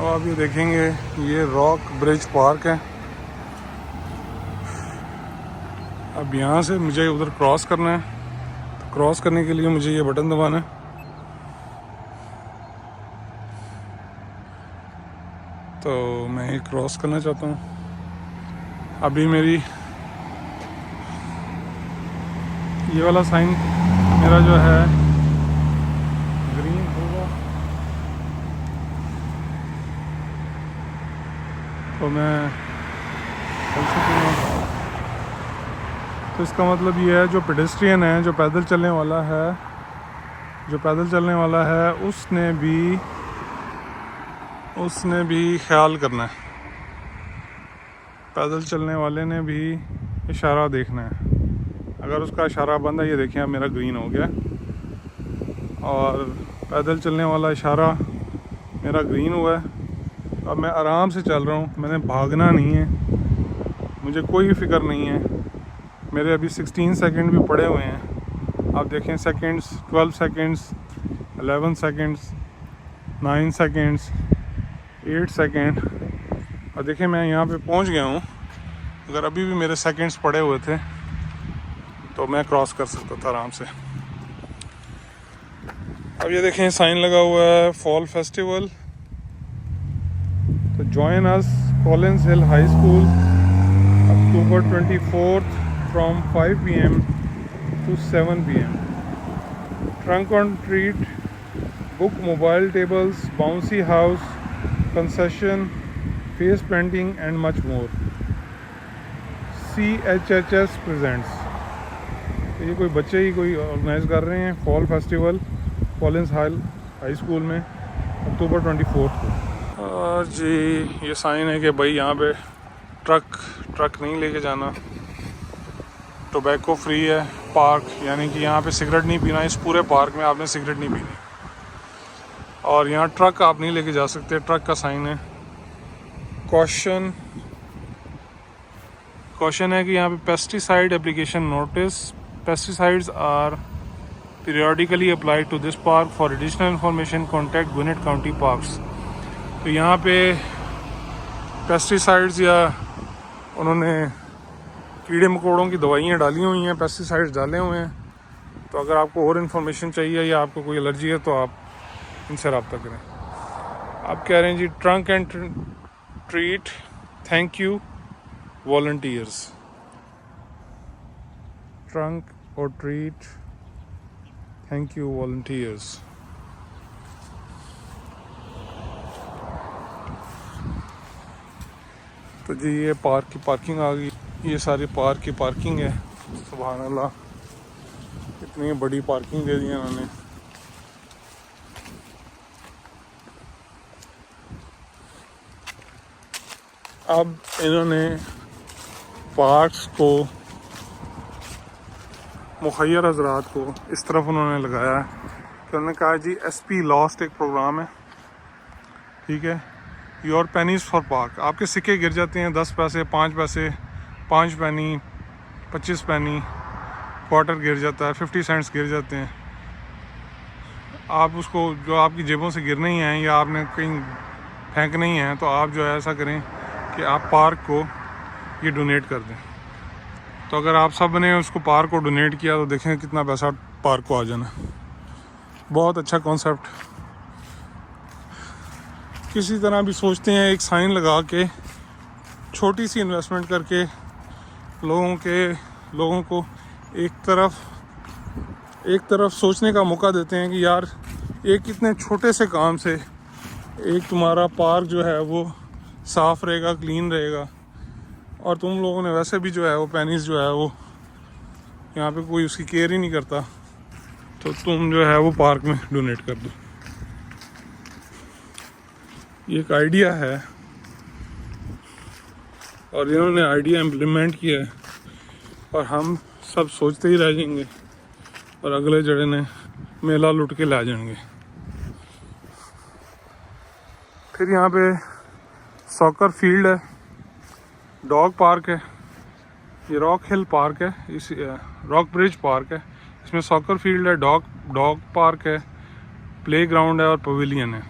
अब आप ये देखेंगे ये रॉक ब्रिज पार्क है। अब यहाँ से मुझे उधर क्रॉस करना है, तो क्रॉस करने के लिए मुझे ये बटन दबाना है। तो मैं ये क्रॉस करना चाहता हूँ। अभी मेरी ये वाला साइन मेरा जो है ग्रीन होगा, तो मैं चल सकूँगा। तो इसका मतलब ये है जो पेडेस्ट्रियन है, जो पैदल चलने वाला है, उसने भी ख्याल करना है। पैदल चलने वाले ने भी इशारा देखना है। अगर उसका इशारा बंद है, ये देखें अब मेरा ग्रीन हो गया, और पैदल चलने वाला इशारा मेरा ग्रीन हुआ है। अब मैं आराम से चल रहा हूँ, मैंने भागना नहीं है, मुझे कोई फ़िक्र नहीं है। मेरे अभी 16 सेकंड भी पड़े हुए हैं। आप देखें seconds, 12 seconds, 11 seconds, 9 seconds, 8 second, और देखें मैं यहाँ पे पहुँच गया हूँ। अगर अभी भी मेरे सेकंड्स पड़े हुए थे तो मैं क्रॉस कर सकता था आराम से। अब ये देखें साइन लगा हुआ है फॉल फेस्टिवल। तो join us Collins hill high school October 24th from 5 p.m. to 7 p.m. Trunk on treat, book mobile tables, bouncy house, concession, face painting and much more. CHHS presents. ये कोई बच्चे ही कोई organise कर रहे हैं fall festival Collins हिल high school में October 24th को। और जी ये साइन है कि भाई यहाँ पे ट्रक नहीं लेके जाना, टोबैको फ्री है पार्क, यानी कि यहाँ पे सिगरेट नहीं पीना। इस पूरे पार्क में आपने सिगरेट नहीं पीनी, और यहाँ ट्रक आप नहीं लेके जा सकते। ट्रक का साइन है। क्वेश्चन है कि यहाँ पे pesticide application notice, pesticides are periodically applied to this park, for additional information contact Gwinnett County Parks. तो यहाँ पे पेस्टिसाइड्स या उन्होंने कीड़े मकोड़ों की दवाइयाँ डाली हुई हैं, पेस्टिसाइड्स डाले हुए हैं। तो अगर आपको और इन्फॉर्मेशन चाहिए या आपको कोई एलर्जी है तो आप इनसे रब्ता करें। आप कह रहे हैं जी trunk and treat, thank you volunteers. Trunk और ट्रीट, थैंक यू वॉलंटियर्स। तो जी ये पार्क की पार्किंग आ गई। ये सारी पार्क की पार्किंग है। सुभान अल्लाह, इतनी बड़ी पार्किंग दे दी है उन्होंने। अब इन्होंने पार्क्स को मुखय्यर हजरात को इस तरफ उन्होंने लगाया है कि उन्होंने कहा जी SP लॉस्ट एक प्रोग्राम है, ठीक है। योर पेनीज फॉर पार्क, आपके सिक्के गिर जाते हैं 10 पैसे, 5 पैसे, 5 पैनी, 25 पैनी, क्वार्टर गिर जाता है, 50 सेंट्स गिर जाते हैं। आप उसको जो आपकी जेबों से गिरने ही हैं या आपने कहीं फेंकने ही हैं, तो आप जो है ऐसा करें कि आप पार्क को ये डोनेट कर दें। तो अगर आप सब ने उसको पार्क को डोनेट किया तो देखें कितना पैसा पार्क को आ जाना। बहुत अच्छा कॉन्सेप्ट। किसी तरह भी सोचते हैं एक साइन लगा के, छोटी सी इन्वेस्टमेंट करके लोगों को एक तरफ सोचने का मौका देते हैं कि यार एक इतने छोटे से काम से एक तुम्हारा पार्क जो है वो साफ़ रहेगा, क्लीन रहेगा, और तुम लोगों ने वैसे भी जो है वो पेनीज जो है वो यहाँ पे कोई उसकी केयर ही नहीं करता, तो तुम जो है वो पार्क में डोनेट कर दो। ये एक आइडिया है और इन्होंने आइडिया इम्प्लीमेंट किया है, और हम सब सोचते ही रह जाएंगे और अगले जड़े ने मेला लुट के ला जाएंगे। फिर यहाँ पे सॉकर फील्ड है, डॉग पार्क है, ये रॉक हिल पार्क है, इस रॉक ब्रिज पार्क है। इसमें सॉकर फील्ड है, डॉग पार्क है, प्ले ग्राउंड है और पवेलियन है।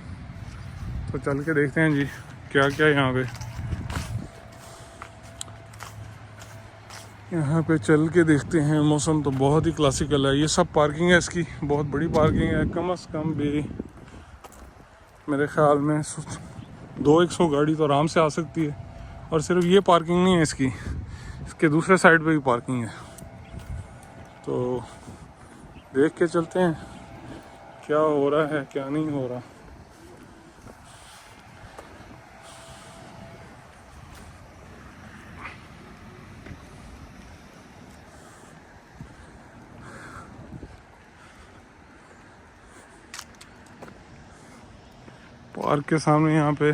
तो चल के देखते हैं जी क्या क्या यहाँ पे चल के देखते हैं। मौसम तो बहुत ही क्लासिकल है। ये सब पार्किंग है इसकी, बहुत बड़ी पार्किंग है। कम से कम भी मेरे ख्याल में 200 गाड़ी तो आराम से आ सकती है। और सिर्फ ये पार्किंग नहीं है इसकी, इसके दूसरे साइड पे भी पार्किंग है। तो देख के चलते हैं क्या हो रहा है क्या नहीं हो रहा। पार्क के सामने यहाँ पे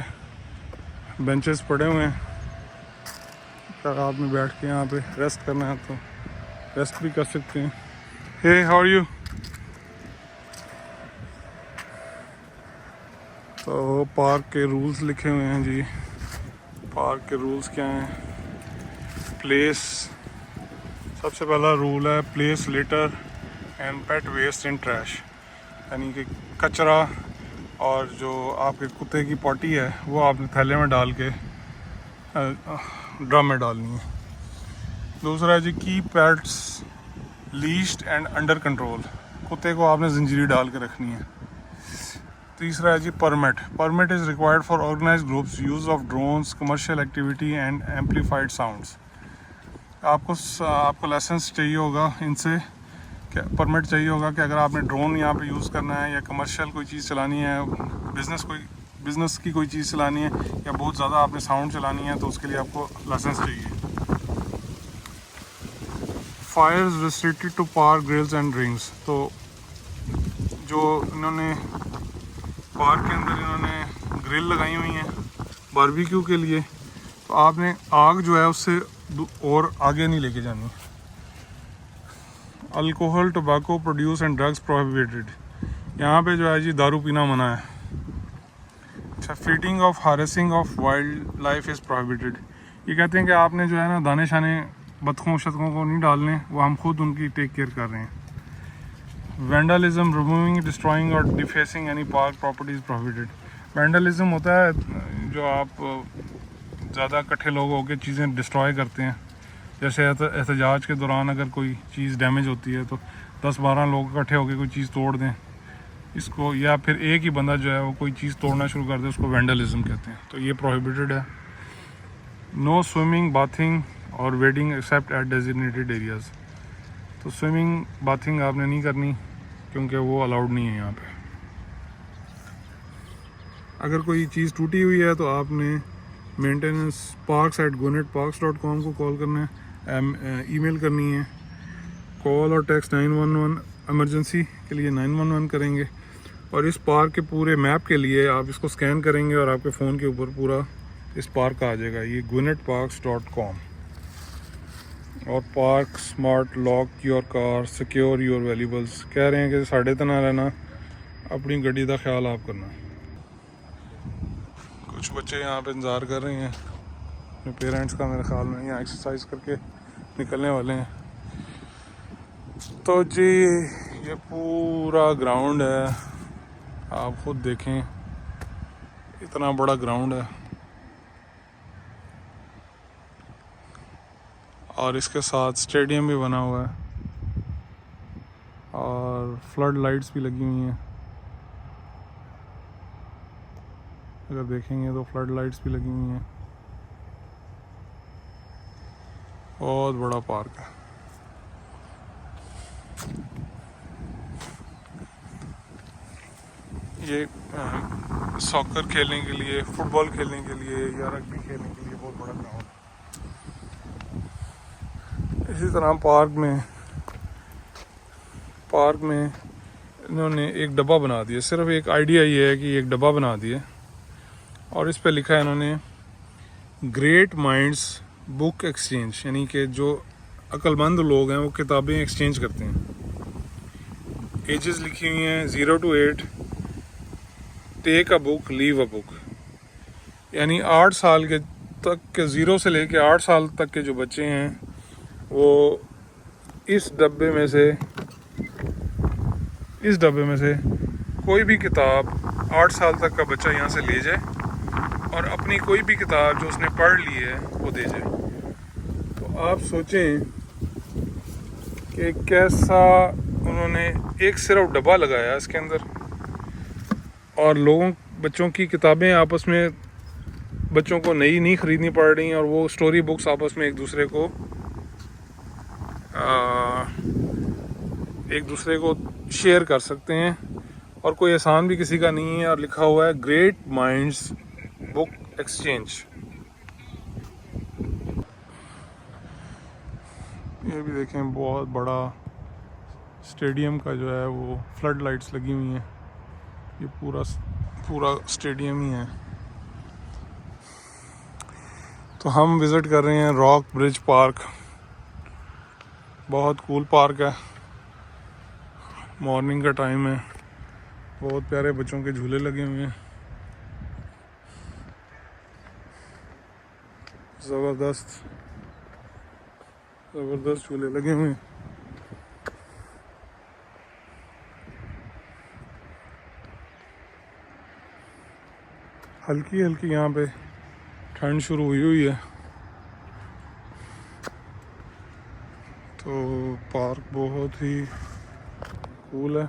बेंचेस पड़े हुए हैं। अगर आपने बैठ के यहाँ पे रेस्ट करना है तो रेस्ट भी कर सकते हैं। Hey how are you. तो पार्क के रूल्स लिखे हुए हैं जी। पार्क के रूल्स क्या हैं? प्लेस, सबसे पहला रूल है place litter and pet waste in trash, यानी कि कचरा और जो आपके कुत्ते की पॉटी है वो आपने थैले में डाल के ड्रम में डालनी है। दूसरा है जी keep pets leashed and under control, कुत्ते को आपने जंजीरी डाल के रखनी है। तीसरा है जी permit is required for organize groups use of drones commercial activity and amplified sounds. आपको लाइसेंस चाहिए होगा इनसे, क्या परमिट चाहिए होगा कि अगर आपने ड्रोन यहाँ पे यूज़ करना है या कमर्शियल कोई चीज़ चलानी है, बिज़नेस की कोई चीज़ चलानी है या बहुत ज़्यादा आपने साउंड चलानी है तो उसके लिए आपको लाइसेंस चाहिए। Fires restricted to park grills and drinks, तो जो इन्होंने पार्क के अंदर इन्होंने ग्रिल लगाई हुई हैं बारबेक्यू के लिए, तो आपने आग जो है उससे और आगे नहीं लेके जानी। Alcohol tobacco produce and drugs prohibited, यहाँ पे जो है जी दारू पीना मना है। अच्छा, feeding of harassing of wildlife is prohibited, ये कहते हैं कि आपने जो है ना दाने शाने बतखों शतकों को नहीं डालने, वो हम खुद उनकी टेक केयर कर रहे हैं। वैंडलिज्म रिमूविंग डिस्ट्रॉइंग और defacing any park properties prohibited. Vandalism होता है जो आप ज़्यादा इकट्ठे लोग होकर चीज़ें डिस्ट्रॉय करते हैं, जैसे एहतजाज के दौरान अगर कोई चीज़ डैमेज होती है तो 10-12 लोग इकट्ठे होकर कोई चीज़ तोड़ दें इसको, या फिर एक ही बंदा जो है वो कोई चीज़ तोड़ना शुरू कर दे, उसको वैंडलिज्म कहते हैं। तो ये प्रोहिबिटेड है। नो स्विमिंग बाथिंग और wedding accept eight designated areas, तो स्विमिंग बाथिंग आपने नहीं करनी क्योंकि वो अलाउड नहीं है यहाँ पे। अगर कोई चीज़ टूटी हुई है तो आपने मेंटेनेंस parks@gonetparks.com को कॉल करना है, ईमेल करनी है। कॉल और टेक्स्ट 911 इमरजेंसी के लिए 911 करेंगे। और इस पार्क के पूरे मैप के लिए आप इसको स्कैन करेंगे और आपके फ़ोन के ऊपर पूरा इस पार्क का आ जाएगा। ये gonetparks.com। और park smart lock your car secure your valuables, कह रहे हैं कि साढ़े तना रहना, अपनी गड्डी का ख्याल आप करना। कुछ बच्चे यहाँ पे इंतज़ार कर रहे हैं अपने पेरेंट्स का, मेरे ख्याल में यहाँ एक्सरसाइज करके निकलने वाले हैं। तो जी ये पूरा ग्राउंड है, आप खुद देखें इतना बड़ा ग्राउंड है। और इसके साथ स्टेडियम भी बना हुआ है और फ्लड लाइट्स भी लगी हुई हैं। अगर देखेंगे तो फ्लड लाइट्स भी लगी हुई हैं। बहुत बड़ा पार्क है। ये सॉकर खेलने के लिए, फुटबॉल खेलने के लिए या रग्बी खेलने के लिए बहुत बड़ा ग्राउंड है। इसी तरह पार्क में इन्होंने एक डब्बा बना दिया, सिर्फ एक आइडिया ये है कि एक डब्बा बना दिया और इस पे लिखा है इन्होंने ग्रेट माइंड्स बुक एक्सचेंज, यानी कि जो अक्लमंद लोग हैं वो किताबें एक्सचेंज करते हैं। एजेस लिखी हुई हैं 0 to 8, take a book leave a book, यानी 8 साल के तक के 0 से लेके 8 साल तक के जो बच्चे हैं वो इस डब्बे में से कोई भी किताब 8 साल तक का बच्चा यहाँ से ले जाए और अपनी कोई भी किताब जो उसने पढ़ ली है वो दे जाए। तो आप सोचें कि कैसा उन्होंने एक सिर्फ डब्बा लगाया इसके अंदर, और बच्चों की किताबें आपस में बच्चों को नई नहीं ख़रीदनी पड़ रही और वो स्टोरी बुक्स आपस में एक दूसरे को शेयर कर सकते हैं, और कोई एहसान भी किसी का नहीं है। और लिखा हुआ है ग्रेट माइंड्स बुक एक्सचेंज। ये भी देखें, बहुत बड़ा स्टेडियम का जो है वो फ्लड लाइट्स लगी हुई हैं। ये पूरा स्टेडियम ही है। तो हम विज़िट कर रहे हैं रॉक ब्रिज पार्क। बहुत कूल पार्क है, मॉर्निंग का टाइम है, बहुत प्यारे बच्चों के झूले लगे हुए हैं, ज़बरदस्त झूले लगे हुए हैं। हल्की हल्की यहाँ पे ठंड शुरू हुई है। तो पार्क बहुत ही कूल है।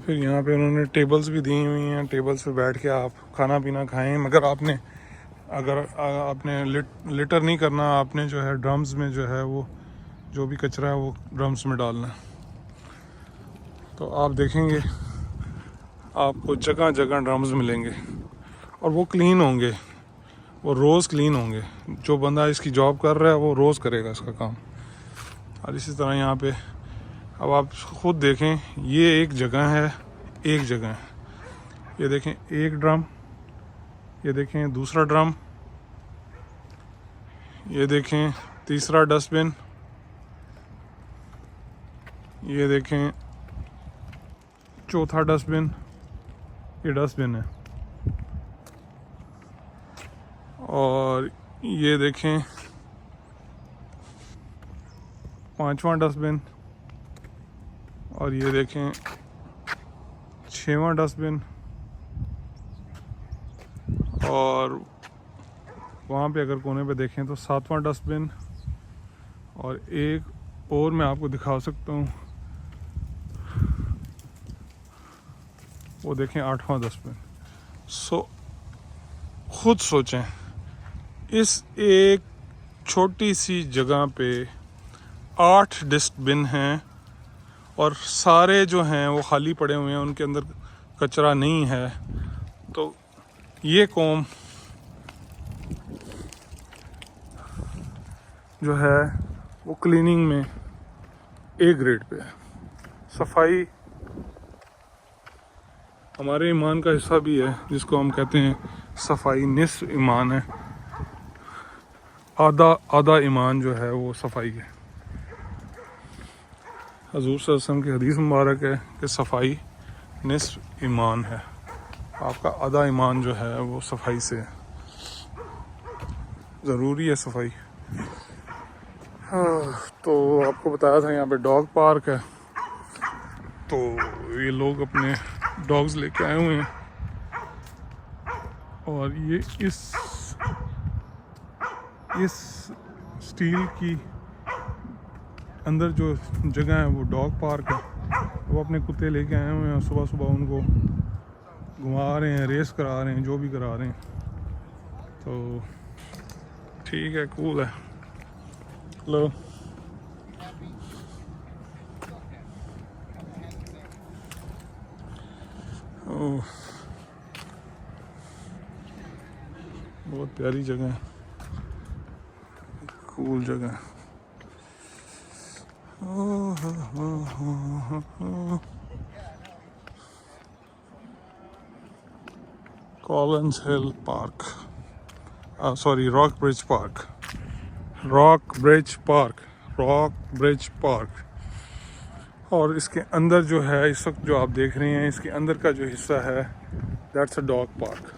फिर यहाँ पे उन्होंने टेबल्स भी दी हुई हैं, टेबल्स पे बैठ के आप खाना पीना खाएं। मगर अगर आपने लिटर नहीं करना, आपने जो है ड्रम्स में जो है वो जो भी कचरा है वो ड्रम्स में डालना है। तो आप देखेंगे आपको जगह जगह ड्रम्स मिलेंगे और वो क्लीन होंगे, वो रोज़ क्लीन होंगे। जो बंदा इसकी जॉब कर रहा है वो रोज़ करेगा इसका काम। और इसी तरह यहाँ पे अब आप ख़ुद देखें, ये एक जगह है। ये देखें एक ड्रम, ये देखें दूसरा ड्रम, ये देखें तीसरा डस्टबिन, ये देखें चौथा डस्टबिन। ये डस्टबिन है। और ये देखें पांचवा डस्टबिन, और ये देखें छठवां डस्टबिन, और वहाँ पे अगर कोने पे देखें तो 7वां डस्टबिन, और एक और मैं आपको दिखा सकता हूँ, वो देखें 8वां डस्टबिन। खुद सोचें, इस एक छोटी सी जगह पे 8 डस्टबिन हैं और सारे जो हैं वो खाली पड़े हुए हैं, उनके अंदर कचरा नहीं है। तो ये कौम जो है वो क्लीनिंग में ए ग्रेड पे है। सफाई हमारे ईमान का हिस्सा भी है, जिसको हम कहते हैं सफाई निस्फ ईमान है। आधा ईमान जो है वो सफाई है। हजूर सल्लल्लाहु अलैहि वसल्लम की हदीस मुबारक है कि सफाई निस्फ ईमान है। आपका आधा ईमान जो है वो सफाई से है। ज़रूरी है सफाई। तो आपको बताया था यहाँ पे डॉग पार्क है। तो ये लोग अपने डॉग्स लेके आए हुए हैं, और ये इस स्टील की अंदर जो जगह है वो डॉग पार्क है। वो अपने कुत्ते लेके आए हुए हैं, सुबह सुबह उनको घुमा रहे हैं, रेस करा रहे हैं, जो भी करा रहे हैं। तो ठीक है, कूल है। लो ओह, बहुत प्यारी जगह है, कूल जगह है। Collins Hill Park, sorry Rock Bridge Park. और इसके अंदर जो है इस वक्त जो आप देख रहे हैं, इसके अंदर का जो हिस्सा है दैट्स अ डॉग पार्क।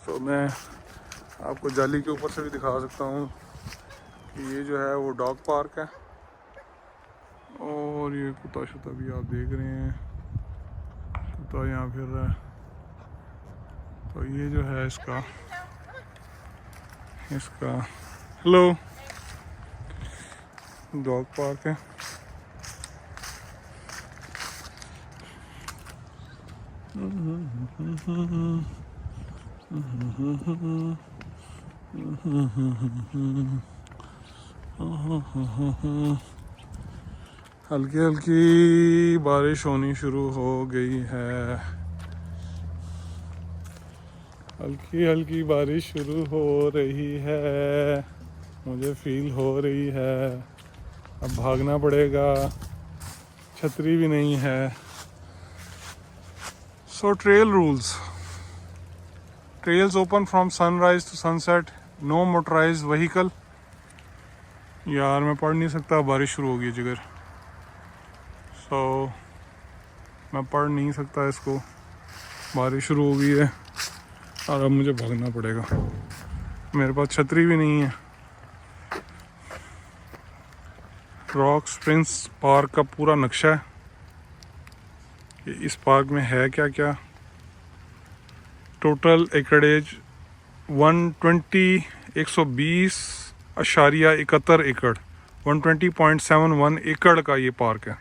तो मैं आपको जाली के ऊपर से भी दिखा सकता हूँ कि ये जो है वो डॉग पार्क है। और ये कुत्ता शुता भी आप देख रहे हैं, कुत्ता यहाँ फिर रहा है। तो ये जो है इसका हेलो डॉग पार्क है। हल्की हल्की बारिश होनी शुरू हो गई है, हल्की हल्की बारिश शुरू हो रही है, मुझे फील हो रही है। अब भागना पड़ेगा, छतरी भी नहीं है। So trail rules, trails open from sunrise to sunset, no motorize vehicle. यार मैं पढ़ नहीं सकता, बारिश शुरू हो गई जिगर। सो मैं पढ़ नहीं सकता इसको, बारिश शुरू हो गई है और अब मुझे भागना पड़ेगा। मेरे पास छतरी भी नहीं है। रॉक स्प्रिंग्स पार्क का पूरा नक्शा है कि इस पार्क में है क्या क्या। टोटल एकड़ेज 120.71 एकड़, 120.71 एकड़ का ये पार्क है।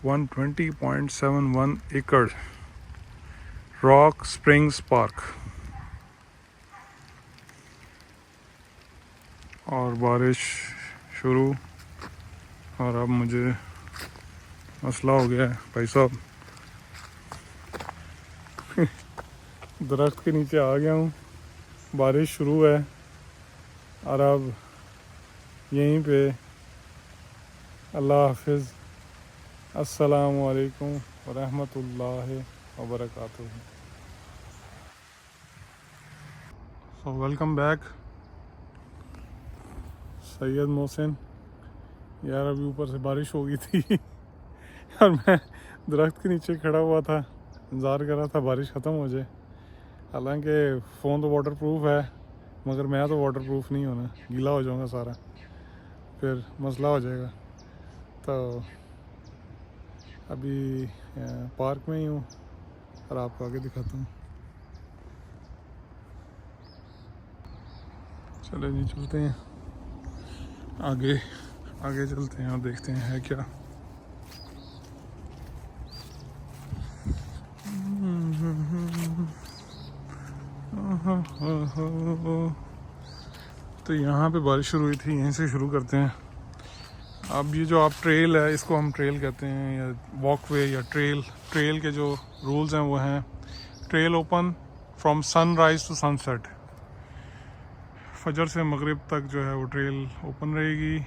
120.71 एकड़ रॉक स्प्रिंग्स पार्क। और बारिश शुरू, और अब मुझे मसला हो गया है भाई साहब। दरख्त के नीचे आ गया हूँ, बारिश शुरू है और अब यहीं पे अल्लाह हाफिज़, अस्सलामु अलैकुम व रहमतुल्लाहि व बरकातुहू। So welcome back Syed Mohsin. यार अभी ऊपर से बारिश हो गई थी और मैं दरख्त के नीचे खड़ा हुआ था, इंतज़ार कर रहा था बारिश ख़त्म हो जाए। हालांकि फ़ोन तो वाटरप्रूफ है, मगर मैं तो वाटरप्रूफ नहीं होना, गीला हो जाऊंगा सारा, फिर मसला हो जाएगा। तो अभी पार्क में ही हूँ और आपको आगे दिखाता हूँ। चले जी चलते हैं आगे, आगे चलते हैं और देखते हैं है क्या। तो यहाँ पे बारिश शुरू हुई थी, यहीं से शुरू करते हैं। अब ये जो आप ट्रेल है, इसको हम ट्रेल कहते हैं या वॉकवे या ट्रेल। ट्रेल के जो रूल्स हैं वो हैं, trail open from sunrise to sunset. फजर से मगरिब तक जो है वो ट्रेल ओपन रहेगी।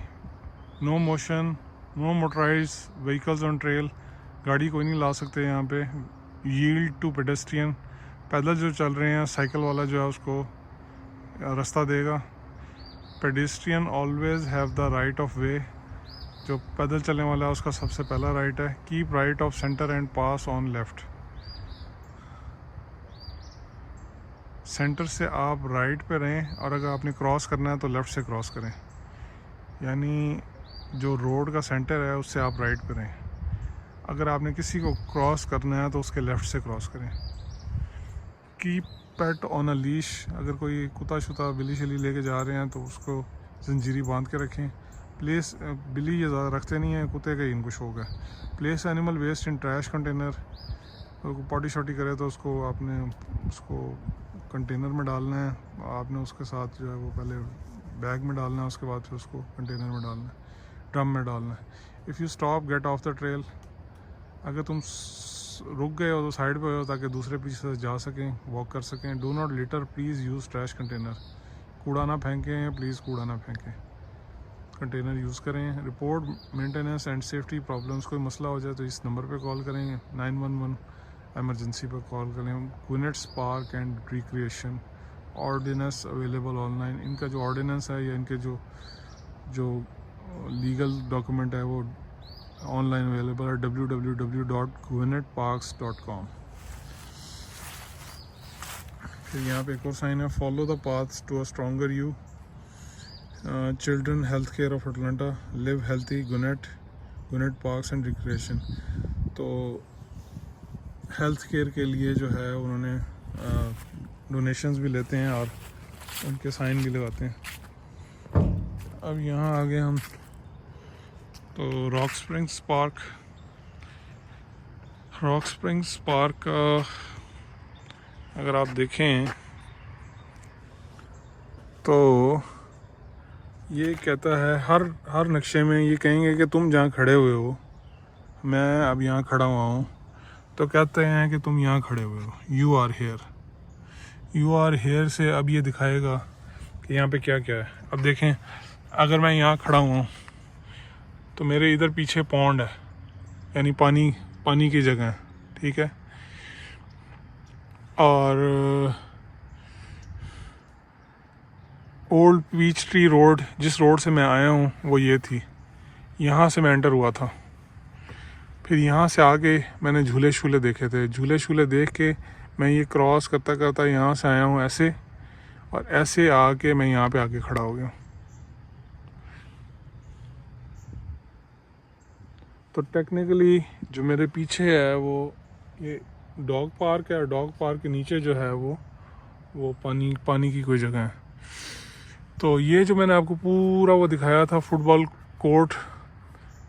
No motion, no motorise vehicles on trail, गाड़ी कोई नहीं ला सकते यहाँ पे। यील्ड टू पेडेस्ट्रियन, पैदल जो चल रहे हैं, साइकिल वाला जो है उसको रास्ता देगा। Pedestrian always have the right of वे, जो पैदल चलने वाला है उसका सबसे पहला राइट है। Keep right of centre and pass on left, centre से आप राइट पे रहें और अगर आपने क्रॉस करना है तो लेफ़्ट से क्रॉस करें, यानी जो रोड का सेंटर है उससे आप राइट पे रहें। अगर आपने किसी को क्रॉस करना है तो उसके लेफ़्ट से क्रॉस करें। Keep pet on a leash, अगर कोई कुत्ता शुता बिल्ली शिली लेके जा रहे हैं तो उसको जंजीरी बांध के रखें। प्लेस, बिल्ली ये ज़्यादा रखते नहीं हैं, कुत्ते का ही इनको शौक है। Place animal waste in trash container, potty शॉटी करे तो उसको आपने उसको कंटेनर में डालना है, आपने उसके साथ जो है वो पहले बैग में डालना है, उसके बाद फिर उसको कंटेनर में डालना है, ड्रम में डालना है। If you stop get off the trail, अगर तुम रुक गए हो तो साइड पे हो ताकि दूसरे पीछे से जा सकें, वॉक कर सकें। Do not litre, please use trash container, कूड़ा ना फेंकें, प्लीज़ कूड़ा ना फेंकें, कंटेनर यूज़ करें। Report maintenance and safety problems, कोई मसला हो जाए तो इस नंबर पे कॉल करें, 911 एमरजेंसी पर कॉल करें। Gwinnett's park and recreation ordinance available online, इनका जो ऑर्डिनेंस है या इनके जो लीगल डॉक्यूमेंट है वो ऑनलाइन अवेलेबल है, www.gwinnettparks.com। फिर यहाँ पे एक और साइन है, follow the paths to a stronger you, children health care of Atlanta, live healthy, Gwinnett, Gwinnett parks and recreation. तो हेल्थ केयर के लिए जो है उन्होंने डोनेशंस भी लेते हैं और उनके साइन भी लगाते हैं। अब यहाँ आ गए हम तो रॉक स्प्रिंग्स पार्क अगर आप देखें तो ये कहता है हर नक्शे में ये कहेंगे कि तुम जहाँ खड़े हुए हो, मैं अब यहाँ खड़ा हुआ हूँ, तो कहते हैं कि तुम यहाँ खड़े हुए हो, यू आर हेयर से अब ये दिखाएगा कि यहाँ पे क्या क्या है। अब देखें, अगर मैं यहाँ खड़ा हुआ हूँ तो मेरे इधर पीछे पॉन्ड है, यानी पानी की जगह है, ठीक है। और ओल्ड पीच ट्री रोड, जिस रोड से मैं आया हूँ वो ये थी, यहाँ से मैं एंटर हुआ था। फिर यहाँ से आके मैंने झूले शूले देखे थे, झूले शूले देख के मैं ये क्रॉस करता करता यहाँ से आया हूँ ऐसे, और ऐसे आके मैं यहाँ पे आके खड़ा हो गया। तो टेक्निकली जो मेरे पीछे है वो ये डॉग पार्क है, और डॉग पार्क के नीचे जो है वो पानी की कोई जगह है। तो ये जो मैंने आपको पूरा वो दिखाया था फुटबॉल कोर्ट,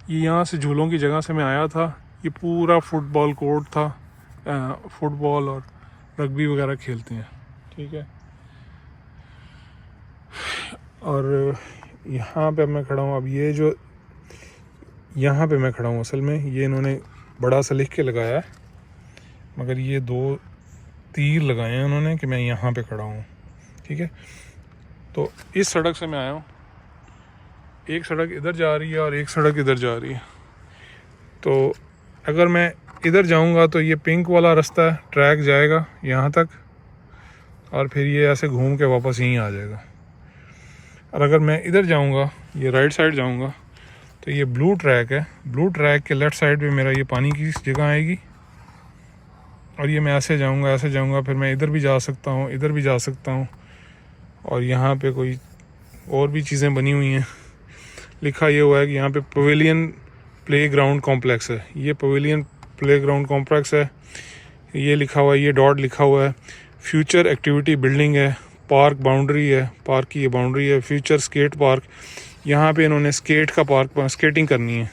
ये यहाँ से झूलों की जगह से मैं आया था, ये पूरा फुटबॉल कोर्ट था। फुटबॉल और रग्बी वगैरह खेलते हैं, ठीक है। और यहाँ पे मैं खड़ा हूँ, अब ये जो यहाँ पे मैं खड़ा हूँ, असल में ये इन्होंने बड़ा सा लिख के लगाया है, मगर ये 2 तीर लगाए हैं उन्होंने कि मैं यहाँ पे खड़ा हूँ, ठीक है। तो इस सड़क से मैं आया हूँ, एक सड़क इधर जा रही है और एक सड़क इधर जा रही है। तो अगर मैं इधर जाऊँगा तो ये पिंक वाला रास्ता ट्रैक जाएगा यहाँ तक, और फिर ये ऐसे घूम के वापस यहीं आ जाएगा। और अगर मैं इधर जाऊँगा, ये राइट साइड जाऊँगा, तो ये ब्लू ट्रैक है, ब्लू ट्रैक के लेफ़्ट साइड पे मेरा ये पानी की जगह आएगी। और ये मैं ऐसे जाऊँगा, फिर मैं इधर भी जा सकता हूँ, इधर भी जा सकता हूँ। और यहाँ पे कोई और भी चीज़ें बनी हुई हैं, लिखा ये हुआ है कि यहाँ पे पवेलियन प्लेग्राउंड कॉम्प्लेक्स है। ये पवेलियन प्लेग्राउंड कॉम्प्लेक्स है, ये लिखा हुआ है, ये डॉट लिखा हुआ है। फ्यूचर एक्टिविटी बिल्डिंग है, पार्क बाउंड्री है, पार्क की ये बाउंड्री है। फ्यूचर स्केट पार्क, यहाँ पे इन्होंने स्केट का पार्क, स्केटिंग करनी है।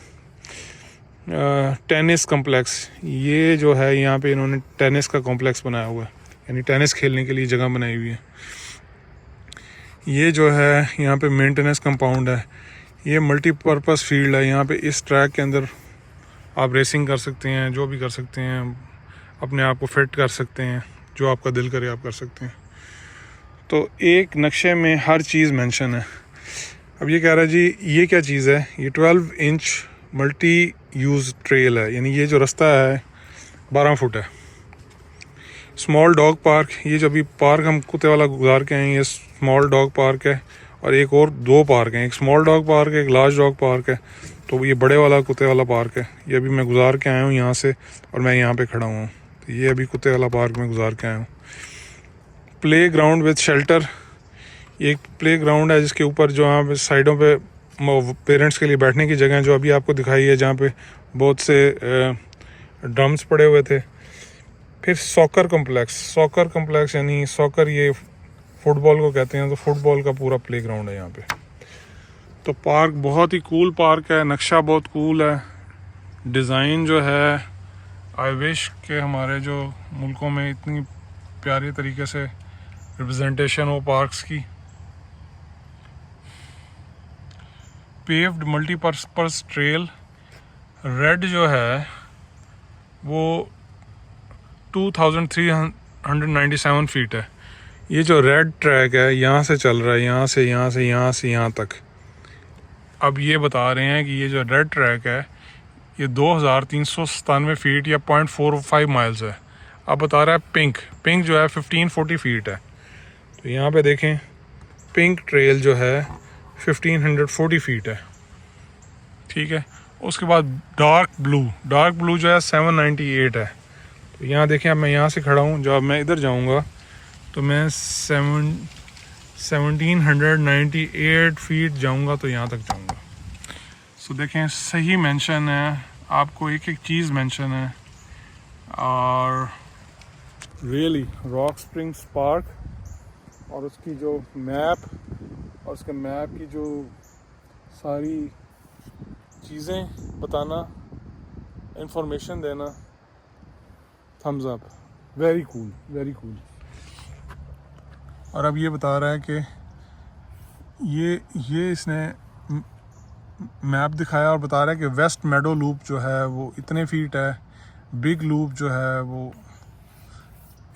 टेनिस कॉम्प्लेक्स, ये जो है यहाँ पे इन्होंने टेनिस का कॉम्प्लेक्स बनाया हुआ है, यानी टेनिस खेलने के लिए जगह बनाई हुई है। ये जो है यहाँ पे मेंटेनेंस कंपाउंड है, ये मल्टीपर्पज़ फील्ड है। यहाँ पे इस ट्रैक के अंदर आप रेसिंग कर सकते हैं, जो भी कर सकते हैं, अपने आप को फिट कर सकते हैं, जो आपका दिल करे आप कर सकते हैं। तो एक नक्शे में हर चीज़ मेंशन है। अब ये कह रहा है जी ये क्या चीज़ है, ये 12 इंच मल्टी यूज़ ट्रेल है, यानी ये जो रास्ता है 12 फुट है। स्मॉल डॉग पार्क, ये जो अभी पार्क हम कुत्ते वाला गुजार के आए हैं, ये स्मॉल डॉग पार्क है। और एक और 2 पार्क हैं, एक स्मॉल डॉग पार्क है, एक लार्ज डॉग पार्क है। तो ये बड़े वाला कुत्ते वाला पार्क है, ये अभी मैं गुजार के आया हूँ यहाँ से, और मैं यहाँ पे खड़ा हुआ हूँ। तो ये अभी कुत्ते वाला पार्क में गुजार के आया हूँ। प्ले ग्राउंड विद शेल्टर, ये एक प्ले ग्राउंड है जिसके ऊपर जो यहाँ पे साइडों पे पेरेंट्स के लिए बैठने की जगह है, जो अभी आपको दिखाई है, जहाँ पे बहुत से ड्रम्स पड़े हुए थे। फिर सॉकर कम्प्लेक्स यानी सॉकर ये फुटबॉल को कहते हैं, तो फुटबॉल का पूरा प्ले ग्राउंड है यहाँ पे। तो पार्क बहुत ही कूल पार्क है, नक्शा बहुत कूल है, डिज़ाइन जो है आई विश के हमारे जो मुल्कों में इतनी प्यारी तरीके से रिप्रेजेंटेशन हो पार्क्स की। पेव्ड मल्टीपर्पज़ ट्रेल, रेड जो है वो 2397 फीट है। ये जो रेड ट्रैक है यहाँ से चल रहा है, यहाँ से यहाँ तक। अब ये बता रहे हैं कि ये जो रेड ट्रैक है ये 2397 फीट या 0.45 माइल्स है। अब बता रहा है पिंक जो है 1540 फीट है। तो यहाँ पे देखें, पिंक ट्रेल जो है 1540 फीट है, ठीक है। उसके बाद डार्क ब्लू जो है 798 है। तो यहाँ देखें, अब मैं यहाँ से खड़ा हूँ, जब मैं इधर जाऊँगा तो मैं 1798 फीट जाऊँगा, तो यहाँ तक जाऊँगा। सो देखें सही मेंशन है, आपको एक एक चीज़ मेंशन है। और रियली रॉक स्प्रिंग्स पार्क और उसकी जो मैप और उसके मैप की जो सारी चीज़ें बताना, इंफॉर्मेशन देना, thumbs up, very cool very cool. और अब ये बता रहा है कि ये इसने मैप दिखाया और बता रहा है कि वेस्ट मेडो लूप जो है वो इतने फीट है, बिग लूप जो है वो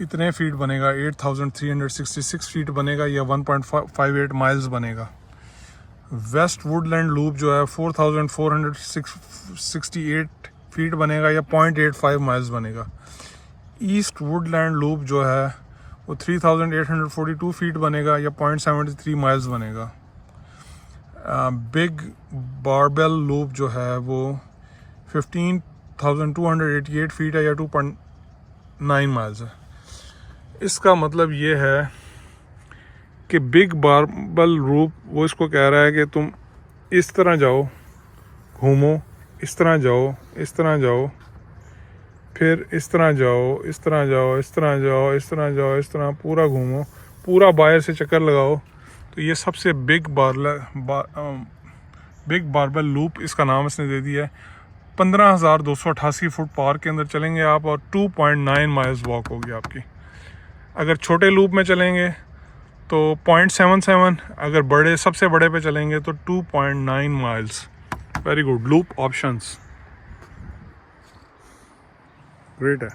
इतने फीट बनेगा, 8366 फीट बनेगा या 1.58 माइल्स बनेगा। वेस्ट वुडलैंड लूप जो है 4468 फीट बनेगा या 0.85 माइल्स बनेगा। ईस्ट वुडलैंड लूप जो है वो 3842 फीट बनेगा या 0.73 माइल्स बनेगा। बिग बारबेल लूप जो है वो 15,288 फीट है या 2.9 माइल्स है। इसका मतलब ये है कि बिग बारबेल लूप वो इसको कह रहा है कि तुम इस तरह जाओ, घूमो, इस तरह जाओ, इस तरह जाओ, फिर इस तरह जाओ, इस तरह जाओ, इस तरह जाओ, इस तरह जाओ, इस तरह पूरा घूमो, पूरा बाहर से चक्कर लगाओ। तो ये सबसे बिग बारबेल लूप इसका नाम इसने दे दिया है। 15,288 फुट पार्क के अंदर चलेंगे आप और 2.9 माइल्स वॉक होगी आपकी। अगर छोटे लूप में चलेंगे तो 0.77, अगर बड़े सबसे बड़े पे चलेंगे तो 2.9 miles. Very good, loop options great है।